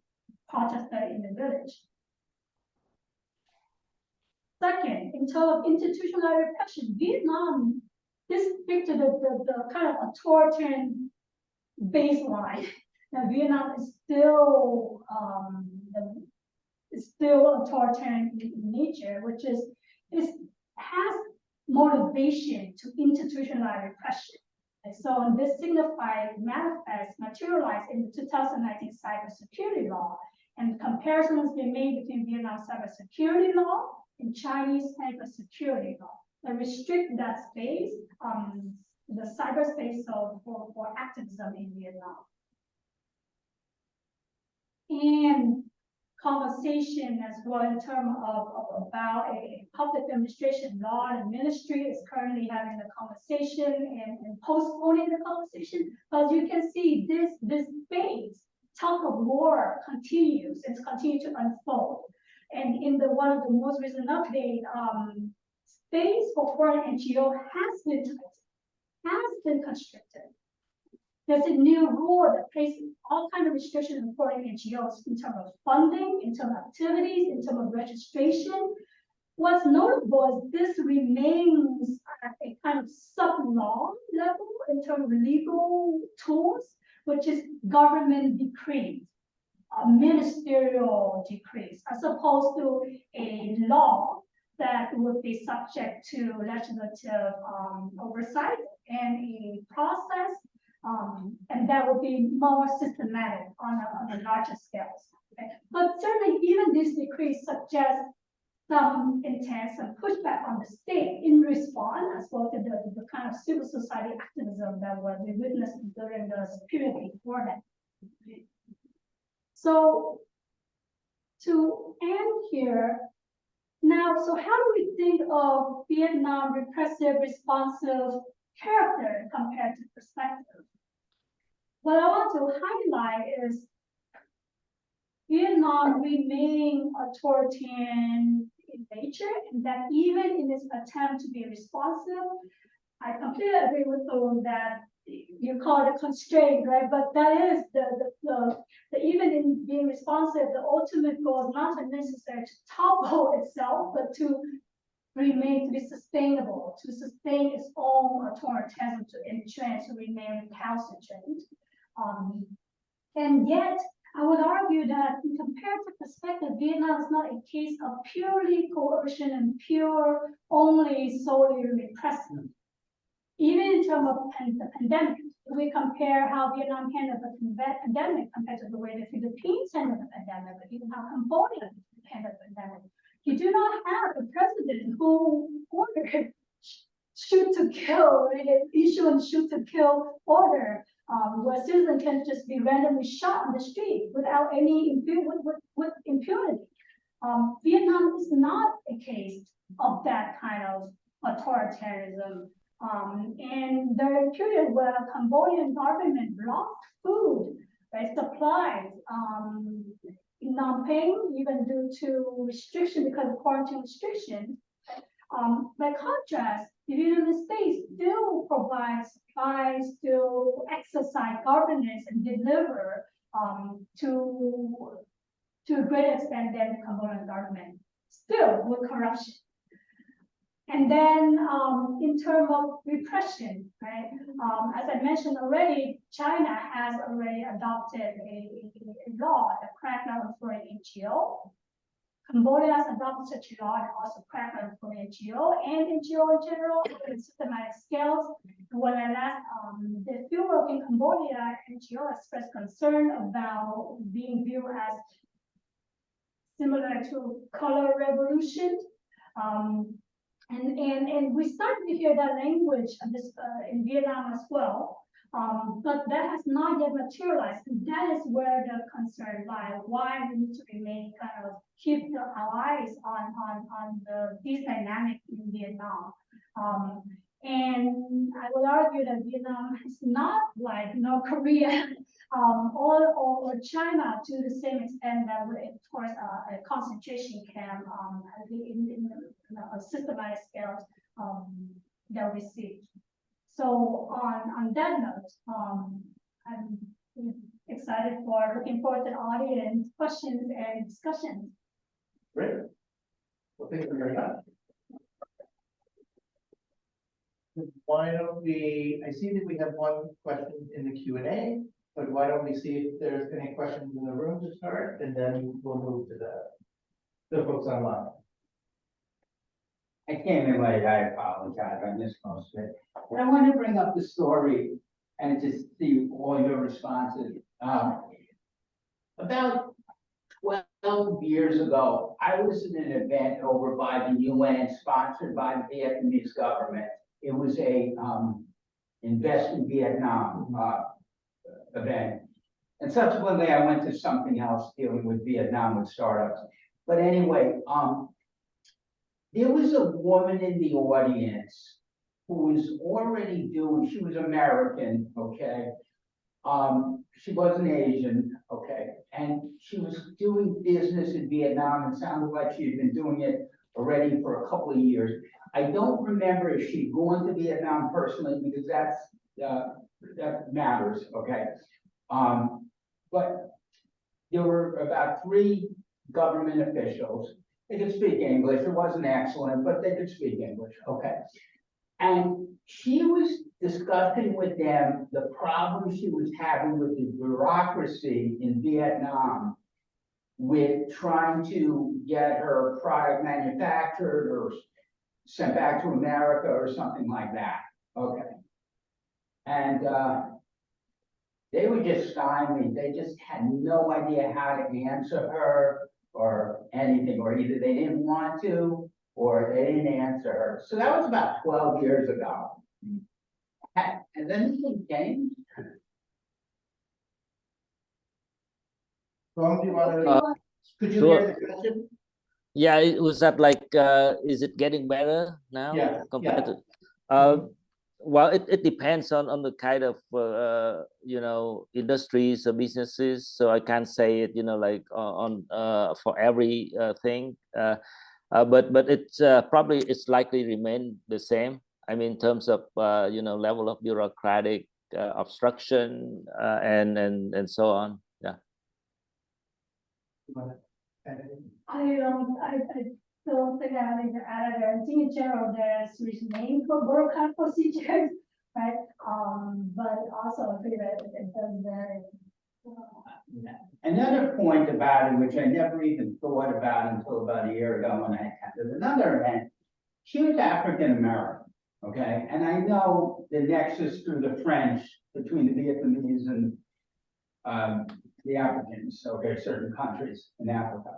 protester in the village. Second, in terms of institutional repression, Vietnam, this picture the kind of authoritarian baseline. Now, Vietnam is still authoritarian in nature, which has motivation to institutionalize repression. And so, this signifies, manifests, materialized in the 2019 cybersecurity law, and comparison has been made between Vietnam's cybersecurity law and Chinese cybersecurity law that restrict that space. The cyberspace for activism in Vietnam. And conversation as well in terms of about a public administration law and ministry is currently having a conversation and postponing the conversation. But you can see this space, tug of war continues and continues to unfold. And in one of the most recent updates, space for foreign NGO has been constricted. There's a new rule that places all kinds of restrictions on foreign NGOs in terms of funding, in terms of activities, in terms of registration. What's notable is this remains at a kind of sub-law level in terms of legal tools, which is government decrees, ministerial decrees, as opposed to a law that would be subject to legislative oversight and a process, and that would be more systematic on a larger scale. Okay? But certainly, even this decree suggests some intent, some pushback on the state in response as well to the kind of civil society activism that we witnessed during the period before that. So to end here, now, so how do we think of Vietnam repressive, responsive character compared to perspective? What I want to highlight is Vietnam remaining authoritarian in nature, and that even in its attempt to be responsive, I completely agree with you that you call it a constraint, right? But that is the even in being responsive, the ultimate goal is not necessarily to topple itself, but to remain, to be sustainable, to sustain its own authoritarianism, to entrench, to remain recalcitrant. And yet, I would argue that in comparative perspective, Vietnam is not a case of purely coercion and pure, only solely repressive. Even in terms of the pandemic, if we compare how Vietnam handled the pandemic compared to the way the Philippines handled the pandemic, or even how Cambodia handled the pandemic, you do not have a president who ordered shoot to kill, right? Issue a shoot to kill order, where citizens can just be randomly shot on the street without any with impunity. Vietnam is not a case of that kind of authoritarianism. And there are periods where Cambodian government blocked food, right, supplies, in Phnom Penh, even due to restriction because of quarantine restrictions. By contrast, the United States still provides supplies, still exercise governance and deliver to a great extent than the Cambodian government, still with corruption. And then in terms of repression, right? As I mentioned already, China has already adopted a law that crackdown for NGO. Cambodia has adopted such a law and also crackdown for NGO and NGO in general in systematic scales. And when I last, the fieldwork in Cambodia, NGO expressed concern about being viewed as similar to color revolution. And we started to hear that language in Vietnam as well, but that has not yet materialized. And that is where the concern lies, why we need to remain kind of keep our eyes on these dynamics in Vietnam. And I would argue that Vietnam is not like North Korea or China to the same extent that we're towards a concentration camp in a systematic scale that we see. So on that note, I'm excited for looking forward to the audience questions and discussions. Great. Well, thank you very much. Why don't we, I see that we have one question in the Q&A, but why don't we see if there's any questions in the room to start, and then we'll move to the folks online. I came in late, I apologize, I missed most of it. But I want to bring up the story and just see all your responses. About 12 years ago, I was in an event over by the UN sponsored by the Vietnamese government. It was a Invest in Vietnam event. And subsequently, I went to something else dealing with Vietnam with startups. But anyway, there was a woman in the audience who was already doing, she was American, okay? She wasn't Asian, okay? And she was doing business in Vietnam. It sounded like she had been doing it already for a couple of years. I don't remember if she'd gone to Vietnam personally, because that matters, okay? But there were about 3 government officials. They could speak English. It wasn't excellent, but they could speak English, okay? And she was discussing with them the problem she was having with the bureaucracy in Vietnam with trying to get her product manufactured or sent back to America or something like that, okay? And they were just stymied. They just had no idea how to answer her or anything, or either they didn't want to or they didn't answer her. So that was about 12 years ago. And then things changed. Ron, do you want to, could you sure. hear the question? Yeah, it was that like, is it getting better now Yeah, compared yeah. to? Well, it depends on the kind of industries or businesses. So I can't say it, like on for every thing. But it's probably it's likely remain the same. I mean, in terms of level of bureaucratic obstruction and so on. Yeah. You wanna add anything? I don't think I have anything to add there. I think in general, there's name for bureaucratic procedures, right? But also I think that it does vary. Another point about it, which I never even thought about until about a year ago when I attended another event, she was African American, okay? And I know the nexus through the French between the Vietnamese and the Africans, okay, certain countries in Africa.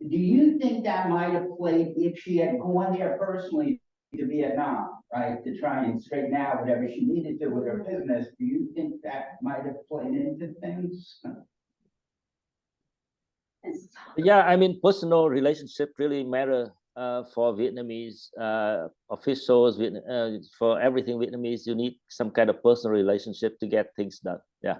Do you think that might have played if she had gone there personally to Vietnam, right, to try and straighten out whatever she needed to with her business? Do you think that might have played into things? Yeah, I mean, personal relationship really matter for Vietnamese officials. For everything Vietnamese, you need some kind of personal relationship to get things done. Yeah.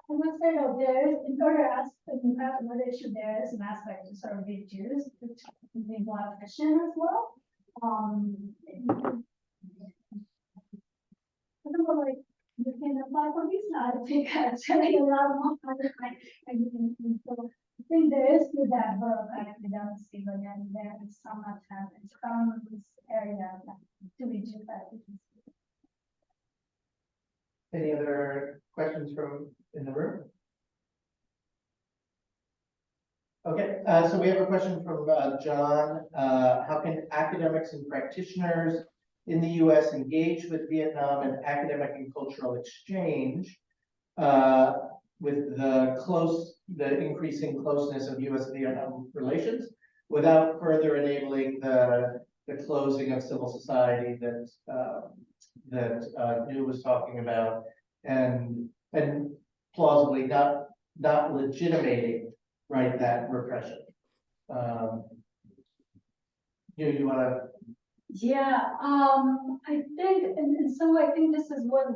I must say though, there is, in order to ask another issue, there is an aspect to sort of reduce the more efficient as well. I don't know, like, you can apply for visa, I think it's really a lot more fun, like, and so I think there is to that bureaucratic redundancy, but then there is some attempt in some areas to reduce that. Any other questions from in the room? Okay, so we have a question from John. How can academics and practitioners in the US engage with Vietnam and academic and cultural exchange with the increasing closeness of US-Vietnam relations without further enabling the closing of civil society that New was talking about, and plausibly not legitimating, right, that repression. You want to? Yeah, I think in some way, I think this is what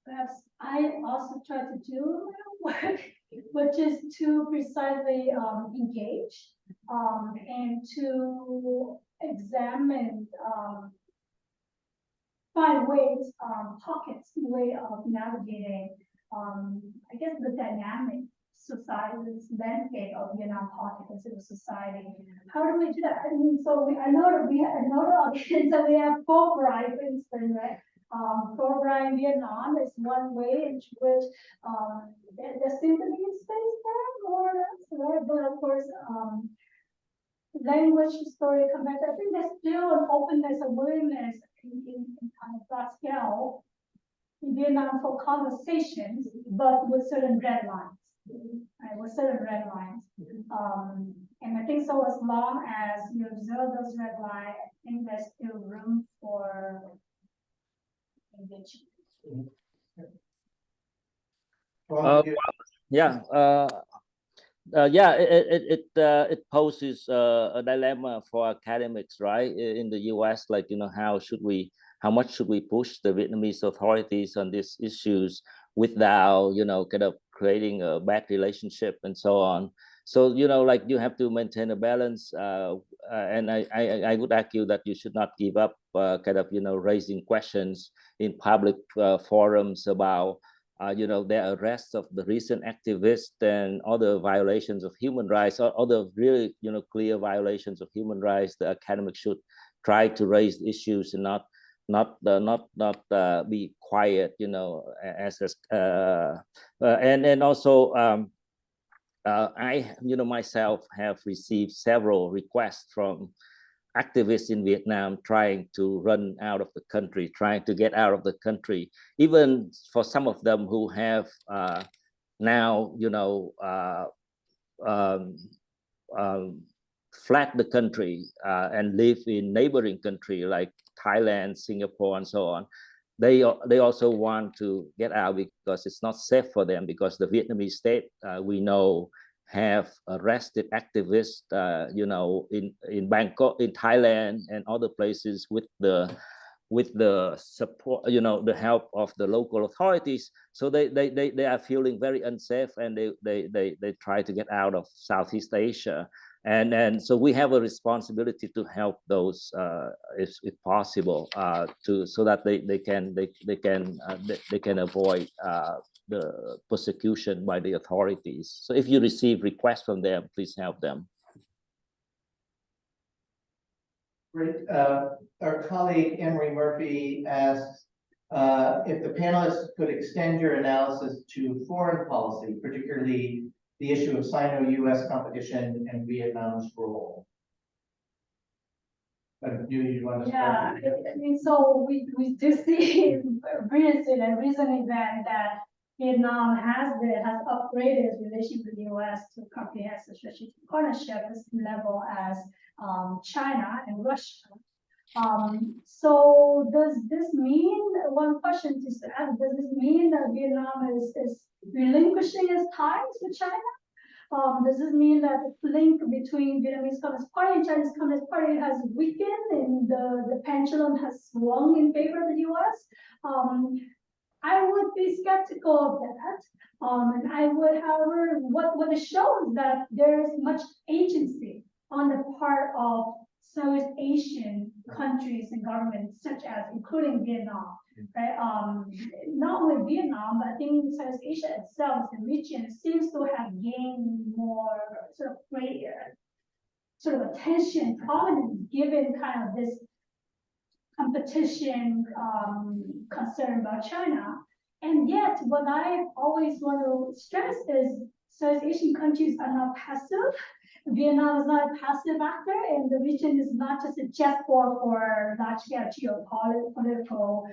perhaps I also try to do in my work, which is to precisely engage and to examine find ways, pockets, way of navigating, I guess, the dynamic society's landscape of Vietnam politics and civil society. How do we do that? I mean, so I know that I know the audience that we have Fulbright, for instance, right? Fulbright Vietnam is one way in which there seems to be a space there, more or less, right? But of course, language, story, comment, I think there's still an openness and willingness in kind of broad scale in Vietnam for conversations, but with certain red lines, right? With certain red lines. And I think so as long as you observe those red lines, I think there's still room for engagement. Yeah. It poses a dilemma for academics, right? In the US, like, how much should we push the Vietnamese authorities on these issues without, kind of creating a bad relationship and so on. So, like, you have to maintain a balance. And I would argue that you should not give up kind of, raising questions in public forums about the arrest of the recent activists and other violations of human rights, or other really, clear violations of human rights. The academics should try to raise issues and not be quiet, and also I myself have received several requests from activists in Vietnam trying to run out of the country, trying to get out of the country. Even for some of them who have now, fled the country and live in neighboring country like Thailand, Singapore, and so on. They also want to get out because it's not safe for them, because the Vietnamese state, we know, have arrested activists, in Bangkok, in Thailand, and other places with the support, the help of the local authorities. So they are feeling very unsafe, and they try to get out of Southeast Asia. And so we have a responsibility to help those, if possible, so that they can avoid the persecution by the authorities. So if you receive requests from them, please help them. Great. Our colleague Emery Murphy asks if the panelists could extend your analysis to foreign policy, particularly the issue of Sino-US competition and Vietnam's role. You want to start? Yeah, I mean, so we do see reasoning that Vietnam has upgraded its relationship with the US to comprehensive strategic partnership at the same level as China and Russia. So does this mean, one question to ask, does this mean that Vietnam is relinquishing its ties with China? Does this mean that the link between Vietnamese Communist Party and Chinese Communist Party has weakened and the pendulum has swung in favor of the US? I would be skeptical of that. And I would, however, what it shows that there is much agency on the part of Southeast Asian countries and governments, such as including Vietnam, right? Not only Vietnam, but I think Southeast Asia itself, the region, seems to have gained more sort of greater sort of attention, prominence, given kind of this competition concern about China. And yet, what I always want to stress is Southeast Asian countries are not passive. Vietnam is not a passive actor, and the region is not just a chessboard for large-scale geopolitical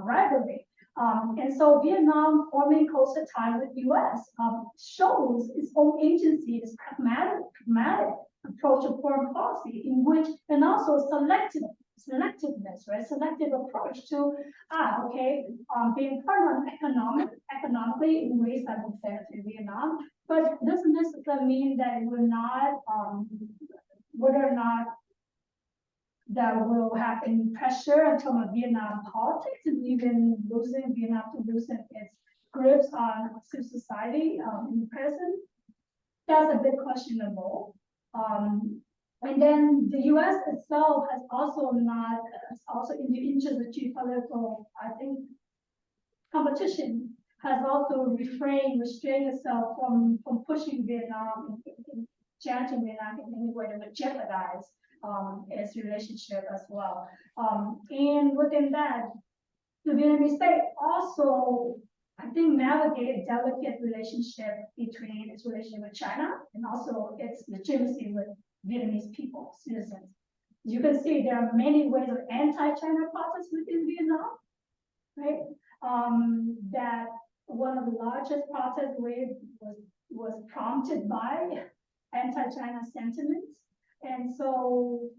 rivalry. And so Vietnam forming closer ties with the US shows its own agency, its pragmatic approach to foreign policy, in which, and also selectiveness, right? Selective approach to, being partner economically in ways that will benefit Vietnam, but doesn't necessarily mean that it will not, whether or not that will have any pressure in terms of Vietnam politics, and even Vietnam to loosen its grips on civil society in the present. That's a bit questionable. And then the US itself has also in the interest of geopolitical, I think, competition, has also restrained itself from pushing Vietnam, challenging Vietnam in any way that would jeopardize its relationship as well. And within that, the Vietnamese state also, I think, navigate a delicate relationship between its relationship with China and also its legitimacy with Vietnamese people, citizens. You can see there are many ways of anti-China protests within Vietnam, right? That one of the largest protest waves was prompted by anti-China sentiments. And so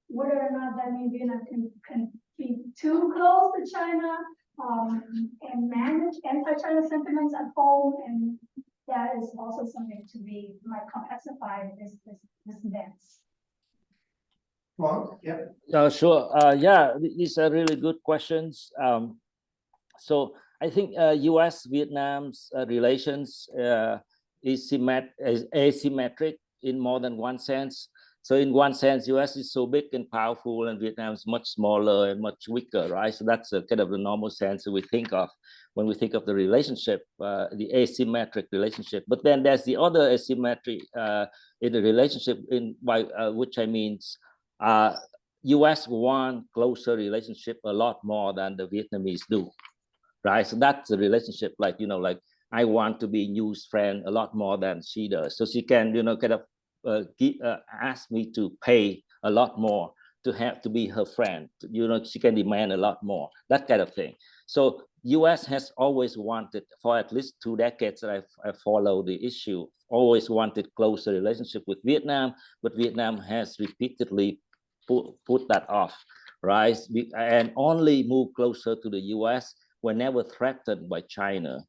whether or not that means Vietnam can be too close to China and manage anti-China sentiments at home, and that is also something to be like complexify this dance. Well, yep. Sure. These are really good questions. So I think U.S.-Vietnam's relations is asymmetric in more than one sense. So in one sense, U.S. is so big and powerful, and Vietnam is much smaller and much weaker, right? So that's a kind of the normal sense that we think of when we think of the relationship, the asymmetric relationship. But then there's the other asymmetry in the relationship, which I mean, U.S. want closer relationship a lot more than the Vietnamese do, right? So that's the relationship, like I want to be New's friend a lot more than she does. So she can, kind of ask me to pay a lot more have to be her friend. She can demand a lot more, that kind of thing. So US has always wanted, for at least 2 decades that I follow the issue, always wanted closer relationship with Vietnam, but Vietnam has repeatedly put that off, right? And only move closer to the US whenever threatened by China,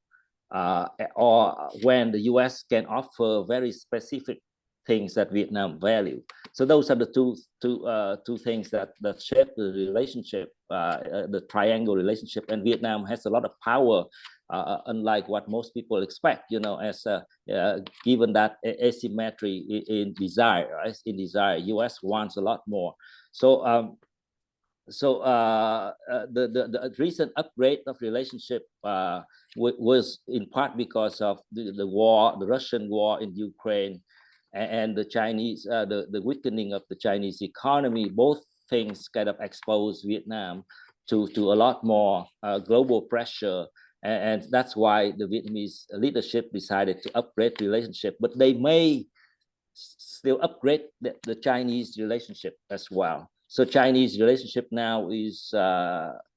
or when the US can offer very specific things that Vietnam value. So those are the two things that shape the relationship, the triangle relationship. And Vietnam has a lot of power, unlike what most people expect. As given that asymmetry in desire, right? In desire, US wants a lot more. So the recent upgrade of relationship was in part because of the war, the Russian war in Ukraine, and the Chinese, the weakening of the Chinese economy. Both things kind of exposed Vietnam to a lot more global pressure, and that's why the Vietnamese leadership decided to upgrade relationship. But they may still upgrade the Chinese relationship as well. So Chinese relationship now is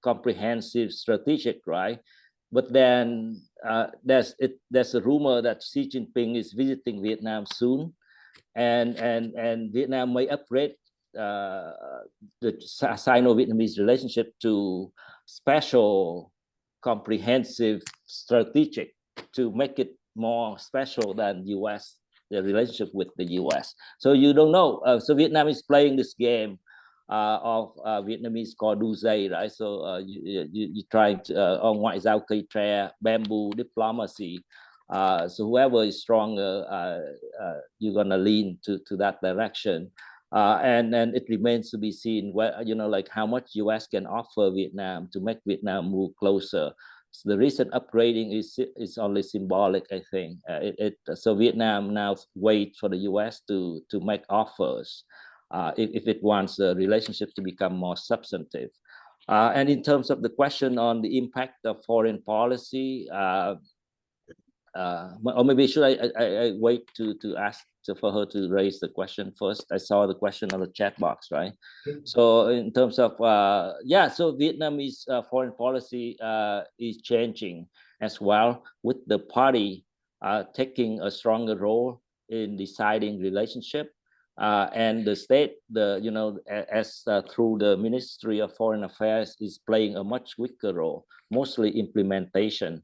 comprehensive, strategic, right? But then there's a rumor that Xi Jinping is visiting Vietnam soon, and Vietnam may upgrade the Sino-Vietnamese relationship to special, comprehensive, strategic, to make it more special than US, the relationship with the US. So you don't know. So Vietnam is playing this game of Vietnamese called du dây, right? So you trying to ngoại giao cây tre, bamboo diplomacy. So whoever is stronger, you're gonna lean to that direction, and it remains to be seen where, like how much US can offer Vietnam to make Vietnam move closer. So the recent upgrading is only symbolic, I think. So Vietnam now waits for the US to make offers if it wants the relationship to become more substantive. And in terms of the question on the impact of foreign policy, or maybe should I wait to ask for her to raise the question first? I saw the question on the chat box, right? So in terms of so Vietnamese foreign policy is changing as well, with the party taking a stronger role in deciding relationship, and the state, through the Ministry of Foreign Affairs, is playing a much weaker role, mostly implementation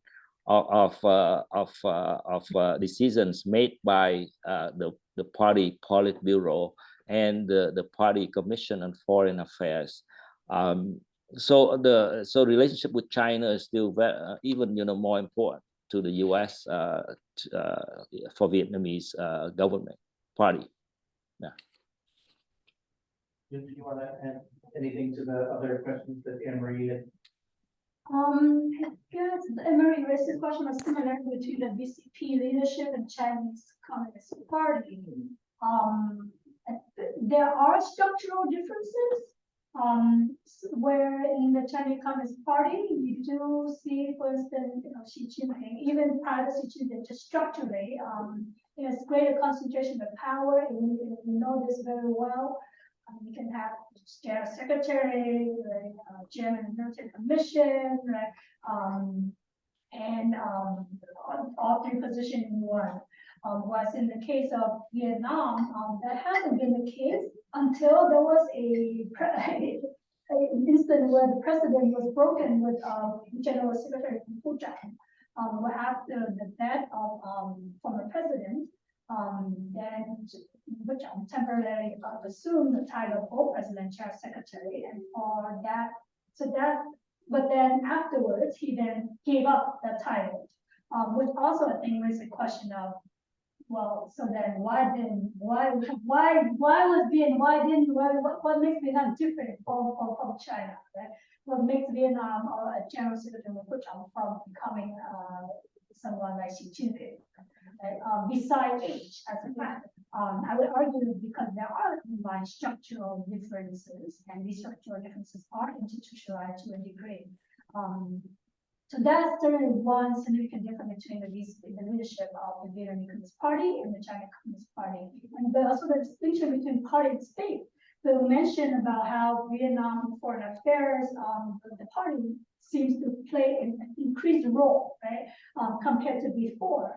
of decisions made by the party Politburo and the party Commission on Foreign Affairs. So relationship with China is still even more important to the US for Vietnamese government party. Yeah. Do you want to add anything to the other questions that Anne-Marie had? I guess Emery raised the question of similarity between the VCP leadership and Chinese Communist Party. There are structural differences, where in the Chinese Communist Party, you do see, for instance, Xi Jinping, even prior to Xi Jinping, just structurally, there's greater concentration of power, and you know this very well. You can have general secretary, right, chairman of the military commission, right, and all three positions in one. Whereas in the case of Vietnam, that hasn't been the case until there was an instance where the president was broken with General Secretary Hu Jintao. After the death of former president, then which temporarily assumed the title of co-presidential secretary, and for that, but then afterwards he then gave up that title, which also I think raises a question of, well, so then what makes Vietnam different from China, right? What makes Vietnam a general secretary from becoming someone like Xi Jinping? Right? Besides age, as a fact, I would argue because there are structural differences, and these structural differences are institutionalized to a degree. So that's certainly one significant difference between the leadership of the Vietnamese Communist Party and the Chinese Communist Party. And also the distinction between party and state. Bill mentioned about how Vietnam foreign affairs, the party seems to play an increased role, right, compared to before.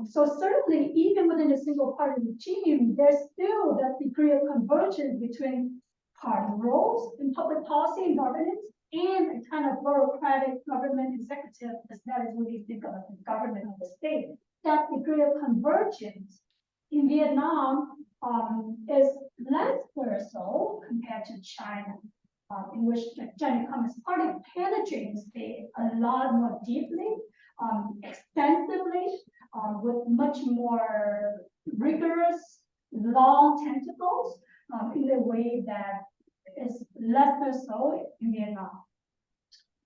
So certainly, even within a single party regime, there's still that degree of convergence between party roles in public policy and governance and a kind of bureaucratic government executive, because that is what you think of as the government of the state. That degree of convergence in Vietnam is less so compared to China, in which the Chinese Communist Party penetrates the state a lot more deeply, extensively, with much more rigorous, long tentacles in a way that is less so in Vietnam.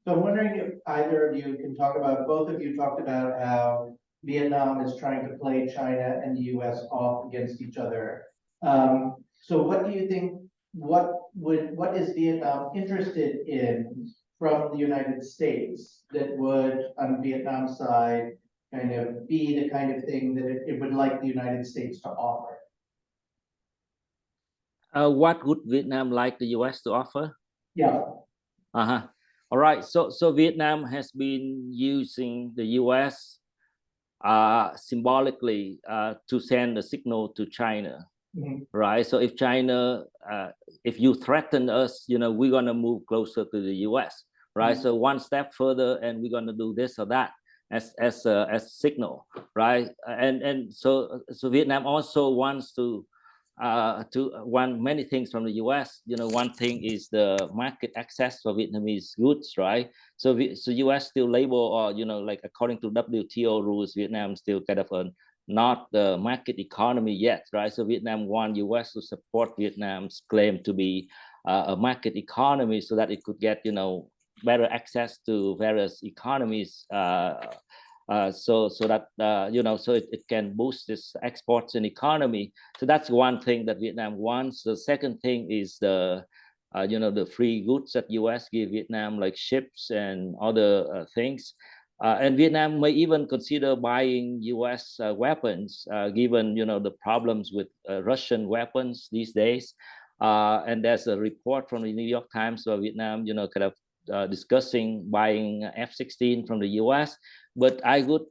So I'm wondering if either of you can talk about, both of you talked about how Vietnam is trying to play China and the US off against each other. So what do you think, what is Vietnam interested in from the United States that would, on Vietnam's side, kind of be the kind of thing that it would like the United States to offer? What would Vietnam like the US to offer? Yeah. Uh-huh. All right. So Vietnam has been using the US symbolically to send a signal to China. Mm-hmm. Right. So if China, if you threaten us, we're gonna move closer to the US. Right. Mm-hmm. So one step further, and we're gonna do this or that as a signal. Right. And so Vietnam also wants to want many things from the US. One thing is the market access for Vietnamese goods, right? So US still label, or like according to WTO rules, Vietnam still kind of not the market economy yet, right? So Vietnam want US to support Vietnam's claim to be a market economy, so that it could get better access to various economies. So that so it can boost its exports and economy. So that's one thing that Vietnam wants. The second thing is the the free goods that US give Vietnam, like ships and other things. And Vietnam may even consider buying US weapons, given the problems with Russian weapons these days. And there's a report from the New York Times where Vietnam kind of discussing buying F-16 from the US. But I would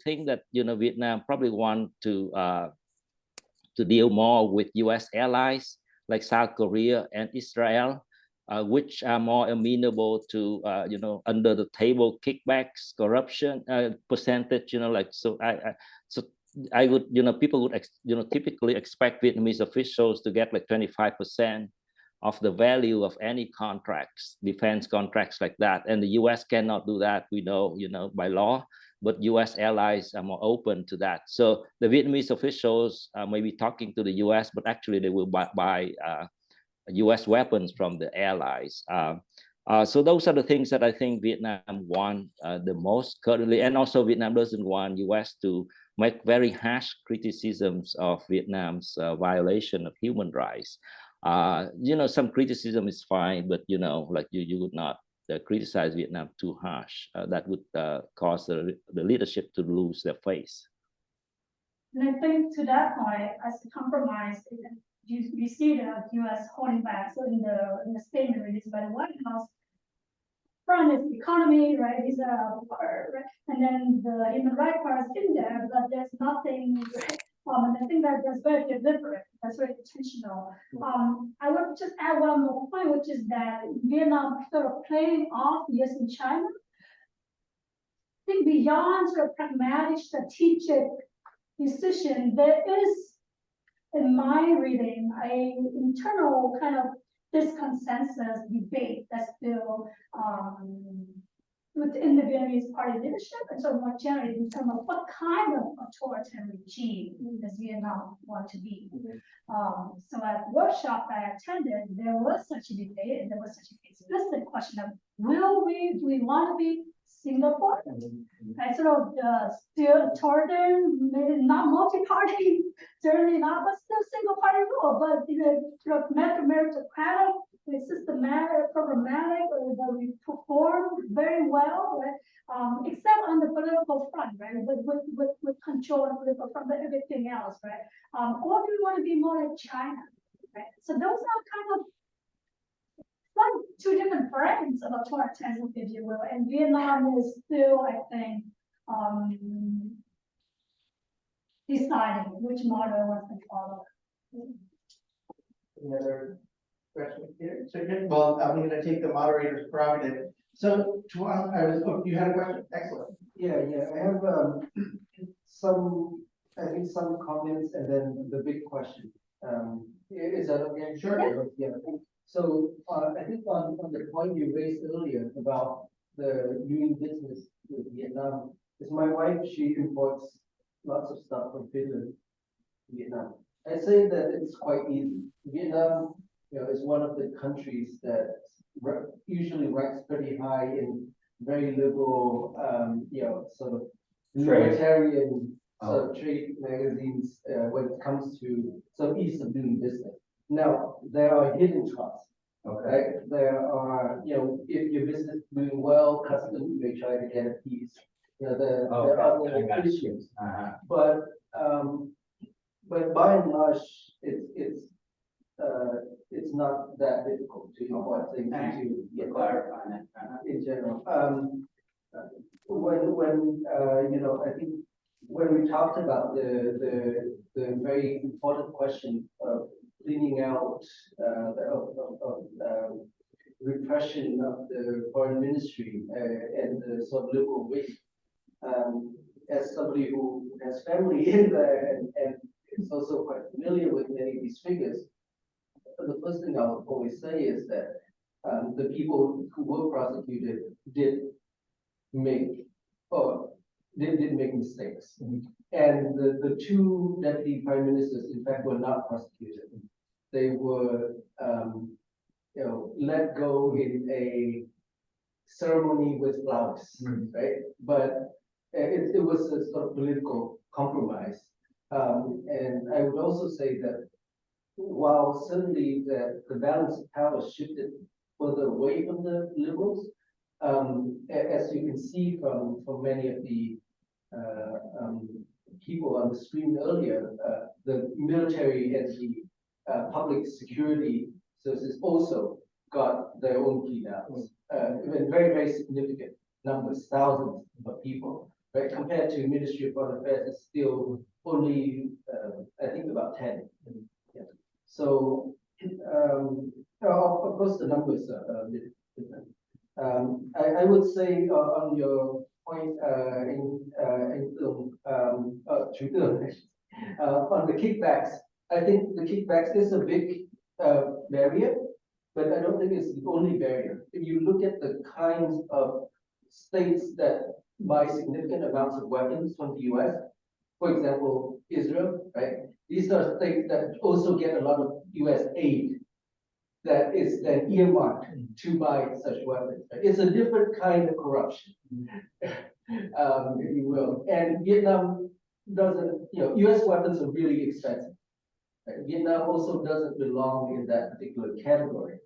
think that Vietnam probably want to deal more with US allies like South Korea and Israel, which are more amenable to under the table kickbacks, corruption percentage. So I would people would typically expect Vietnamese officials to get like 25% of the value of any contracts, defense contracts like that. And the US cannot do that, we know, by law, but US allies are more open to that. So the Vietnamese officials may be talking to the US, but actually they will buy US weapons from the allies. So those are the things that I think Vietnam want the most currently. And also Vietnam doesn't want US to make very harsh criticisms of Vietnam's violation of human rights. Some criticism is fine, but like you would not criticize Vietnam too harsh. That would cause the leadership to lose their face. And I think to that point, as a compromise, you see the U.S. holding back. So in the statement released by the White House, front is the economy, right? These are right? And then the human rights part is in there, but there's nothing. Right? And I think that's very deliberate. That's very intentional. I would just add one more point, which is that Vietnam sort of playing off US and China. I think beyond sort of pragmatic, strategic decision, there is, in my reading, an internal kind of disconsensus debate that's still within the Vietnamese party leadership, and so more generally in terms of what kind of authoritarian regime does Vietnam want to be. So at workshop I attended, there was such a debate, and there was such an explicit question of, do we want to be Singapore? Right, sort of still authoritarian, maybe not multi-party, certainly not, but still single party rule, but sort of meritocratic, systematic, programmatic, that we perform very well, right? Except on the political front, right? With control and political front, but everything else, right? Or do we want to be more like China? right? So those are kind of like two different brands of authoritarianism, if you will, and Vietnam is still, I think, deciding which model it wants to follow. Any other questions here? So, well, I'm gonna take the moderator's prerogative. So, Tuan, you had a question? Excellent. Yeah, I have some, I think some comments and then the big question. Is that okay? Sure. Yeah. So I think on the point you raised earlier about the doing business with Vietnam, is my wife, she imports lots of stuff from Finland, Vietnam. I say that it's quite easy. Vietnam, is one of the countries that usually ranks pretty high in very liberal, sort of libertarian sort of trade magazines when it comes to some ease of doing business. Now, there are hidden costs. Okay. Right? There are, if your business is doing well, customs may try to get a piece. There are other issues. But by and large, it's not that difficult to import things into clarify that. in general. When I think when we talked about the very important question of cleaning out repression of the foreign ministry and the sort of liberal wing, as somebody who has family in there and is also quite familiar with many of these figures, the first thing I would always say is that the people who were prosecuted did make mistakes. And the two deputy prime ministers, in fact, were not prosecuted. They were, let go in a ceremony with flowers, right? But it was a sort of political compromise. And I would also say that while certainly the balance of power shifted further away from the liberals, as you can see from many of the people on the screen earlier, the military and the public security services also got their own cleanouts. In very, very significant numbers, thousands of people, right? Compared to Ministry of Foreign Affairs, it's still only, I think, about 10. Yeah. So, of course, the numbers are a bit different. I would say on your point on the kickbacks, I think the kickbacks is a big barrier, but I don't think it's the only barrier. If you look at the kinds of states that buy significant amounts of weapons from the US, for example, Israel, right? These are states that also get a lot of US aid that is then earmarked to buy such weapons. Right? It's a different kind of corruption, if you will. And Vietnam doesn't, US weapons are really expensive. Right? Vietnam also doesn't belong in that particular category.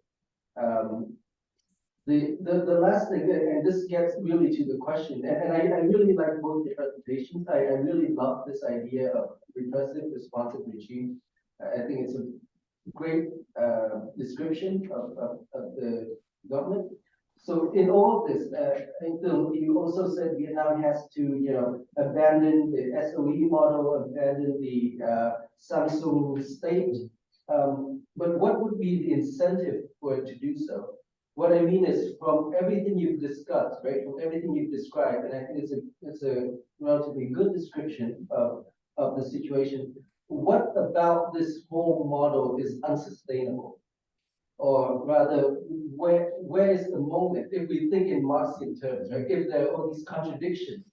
The last thing, and this gets really to the question, and I really like both the presentations. I really love this idea of repressive responsive regime. I think it's a great description of the government. So in all of this, I think you also said Vietnam has to, abandon the SOE model, abandon the Samsung state. But what would be the incentive for it to do so? What I mean is, from everything you've discussed, right, from everything you've described, and I think it's a relatively good description of the situation. What about this whole model is unsustainable? Or rather, where is the moment, if we think in Marxian terms, right, if there are all these contradictions,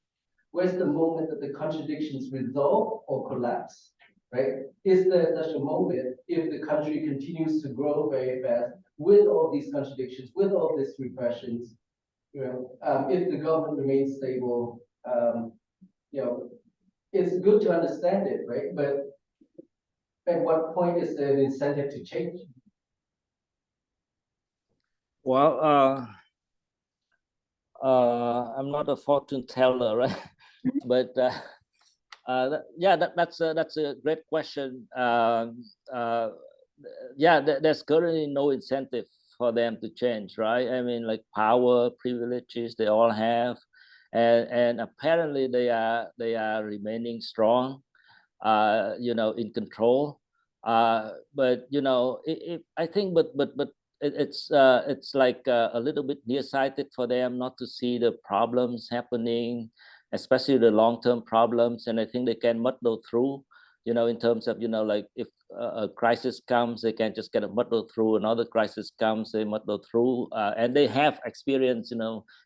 where's the moment that the contradictions resolve or collapse, right? Is there such a moment if the country continues to grow very fast with all these contradictions, with all these repressions, if the government remains stable, it's good to understand it, right? But at what point is there an incentive to change? Well, I'm not a fortune teller, right? But yeah, that's a great question. yeah, there's currently no incentive for them to change, right? I mean, like power, privileges, they all have, and apparently they are remaining strong, in control. But I think, but it's like a little bit nearsighted for them not to see the problems happening, especially the long-term problems, and I think they can muddle through. In terms of like if a crisis comes, they can just kind of muddle through. Another crisis comes, they muddle through, and they have experienced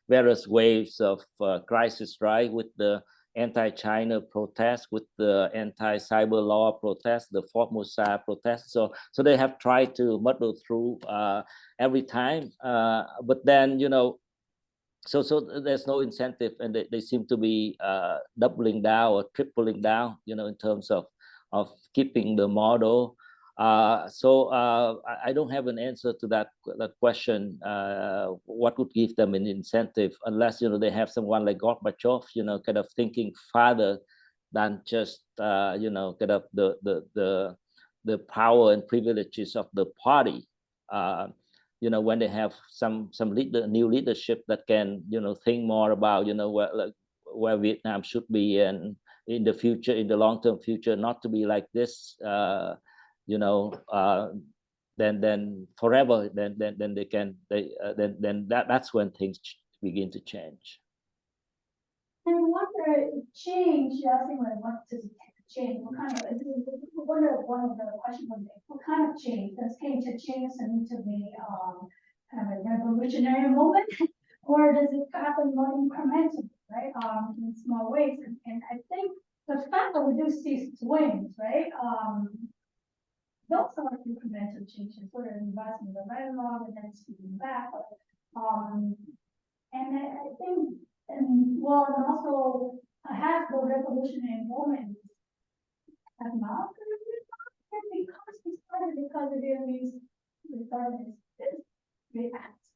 various waves of crisis, right? With the anti-China protests, with the anti-cyber law protests, the Formosa protests. So they have tried to muddle through every time. But then, so there's no incentive, and they seem to be doubling down or tripling down, in terms of keeping the model. So I don't have an answer to that question. What would give them an incentive, unless they have someone like Gorbachev, kind of thinking farther than just kind of the power and privileges of the party. When they have some new leadership that can think more about where Vietnam should be, and in the future, in the long-term future, not to be like this, then forever, then they can, then that's when things begin to change. And I wonder, change, I think like what does it take to change? What kind of, one of the questions was, what kind of change? Does change need to be kind of a revolutionary moment? Or does it happen more incrementally, right? In small ways. And I think the fact that we do see swings, right? Those are incremental changes, sort of revising the dialogue and then speaking back. And I think, and also perhaps the revolutionary moment has not because we started because the Vietnamese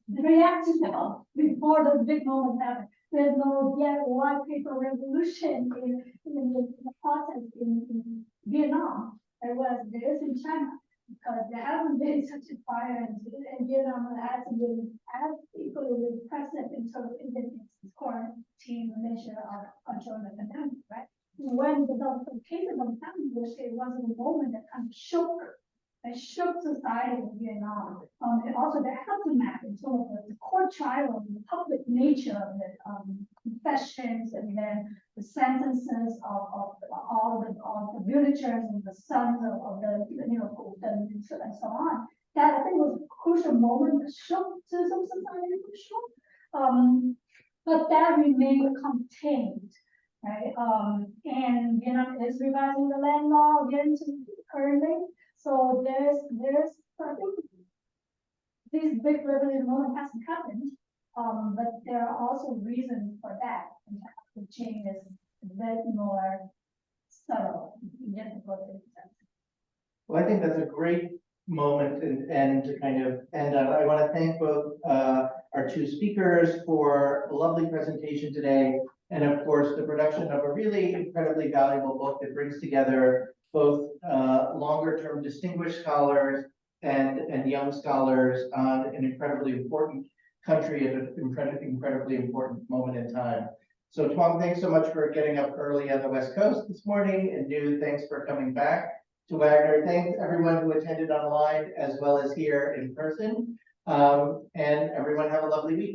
react now before the big moment happened. There's no yet white paper revolution in the process in Vietnam. There is in China, because there hasn't been such a fire, and Vietnam hasn't been as equally repressive in terms of its quarantine measure during the pandemic, right? When the cases of family, it wasn't a moment that kind of shook society in Vietnam. And also the aftermath in terms of the court trial and the public nature of the confessions, and then the sentences of all the villagers and the sons of the and so on. That I think was a crucial moment that shook to some society for sure. But that remained contained, right? And Vietnam is revising the land law again currently. So there's I think this big revolutionary moment hasn't happened, but there are also reasons for that. And the change is a bit more subtle. Well, I think that's a great moment and to kind of end on. I want to thank both our two speakers for a lovely presentation today, and of course the production of a really incredibly valuable book that brings together both longer-term distinguished scholars and young scholars on an incredibly important country at an incredibly important moment in time. So Tuong, thanks so much for getting up early on the West Coast this morning, and New, thanks for coming back to Wagner. Thanks everyone who attended online as well as here in person, and everyone have a lovely week.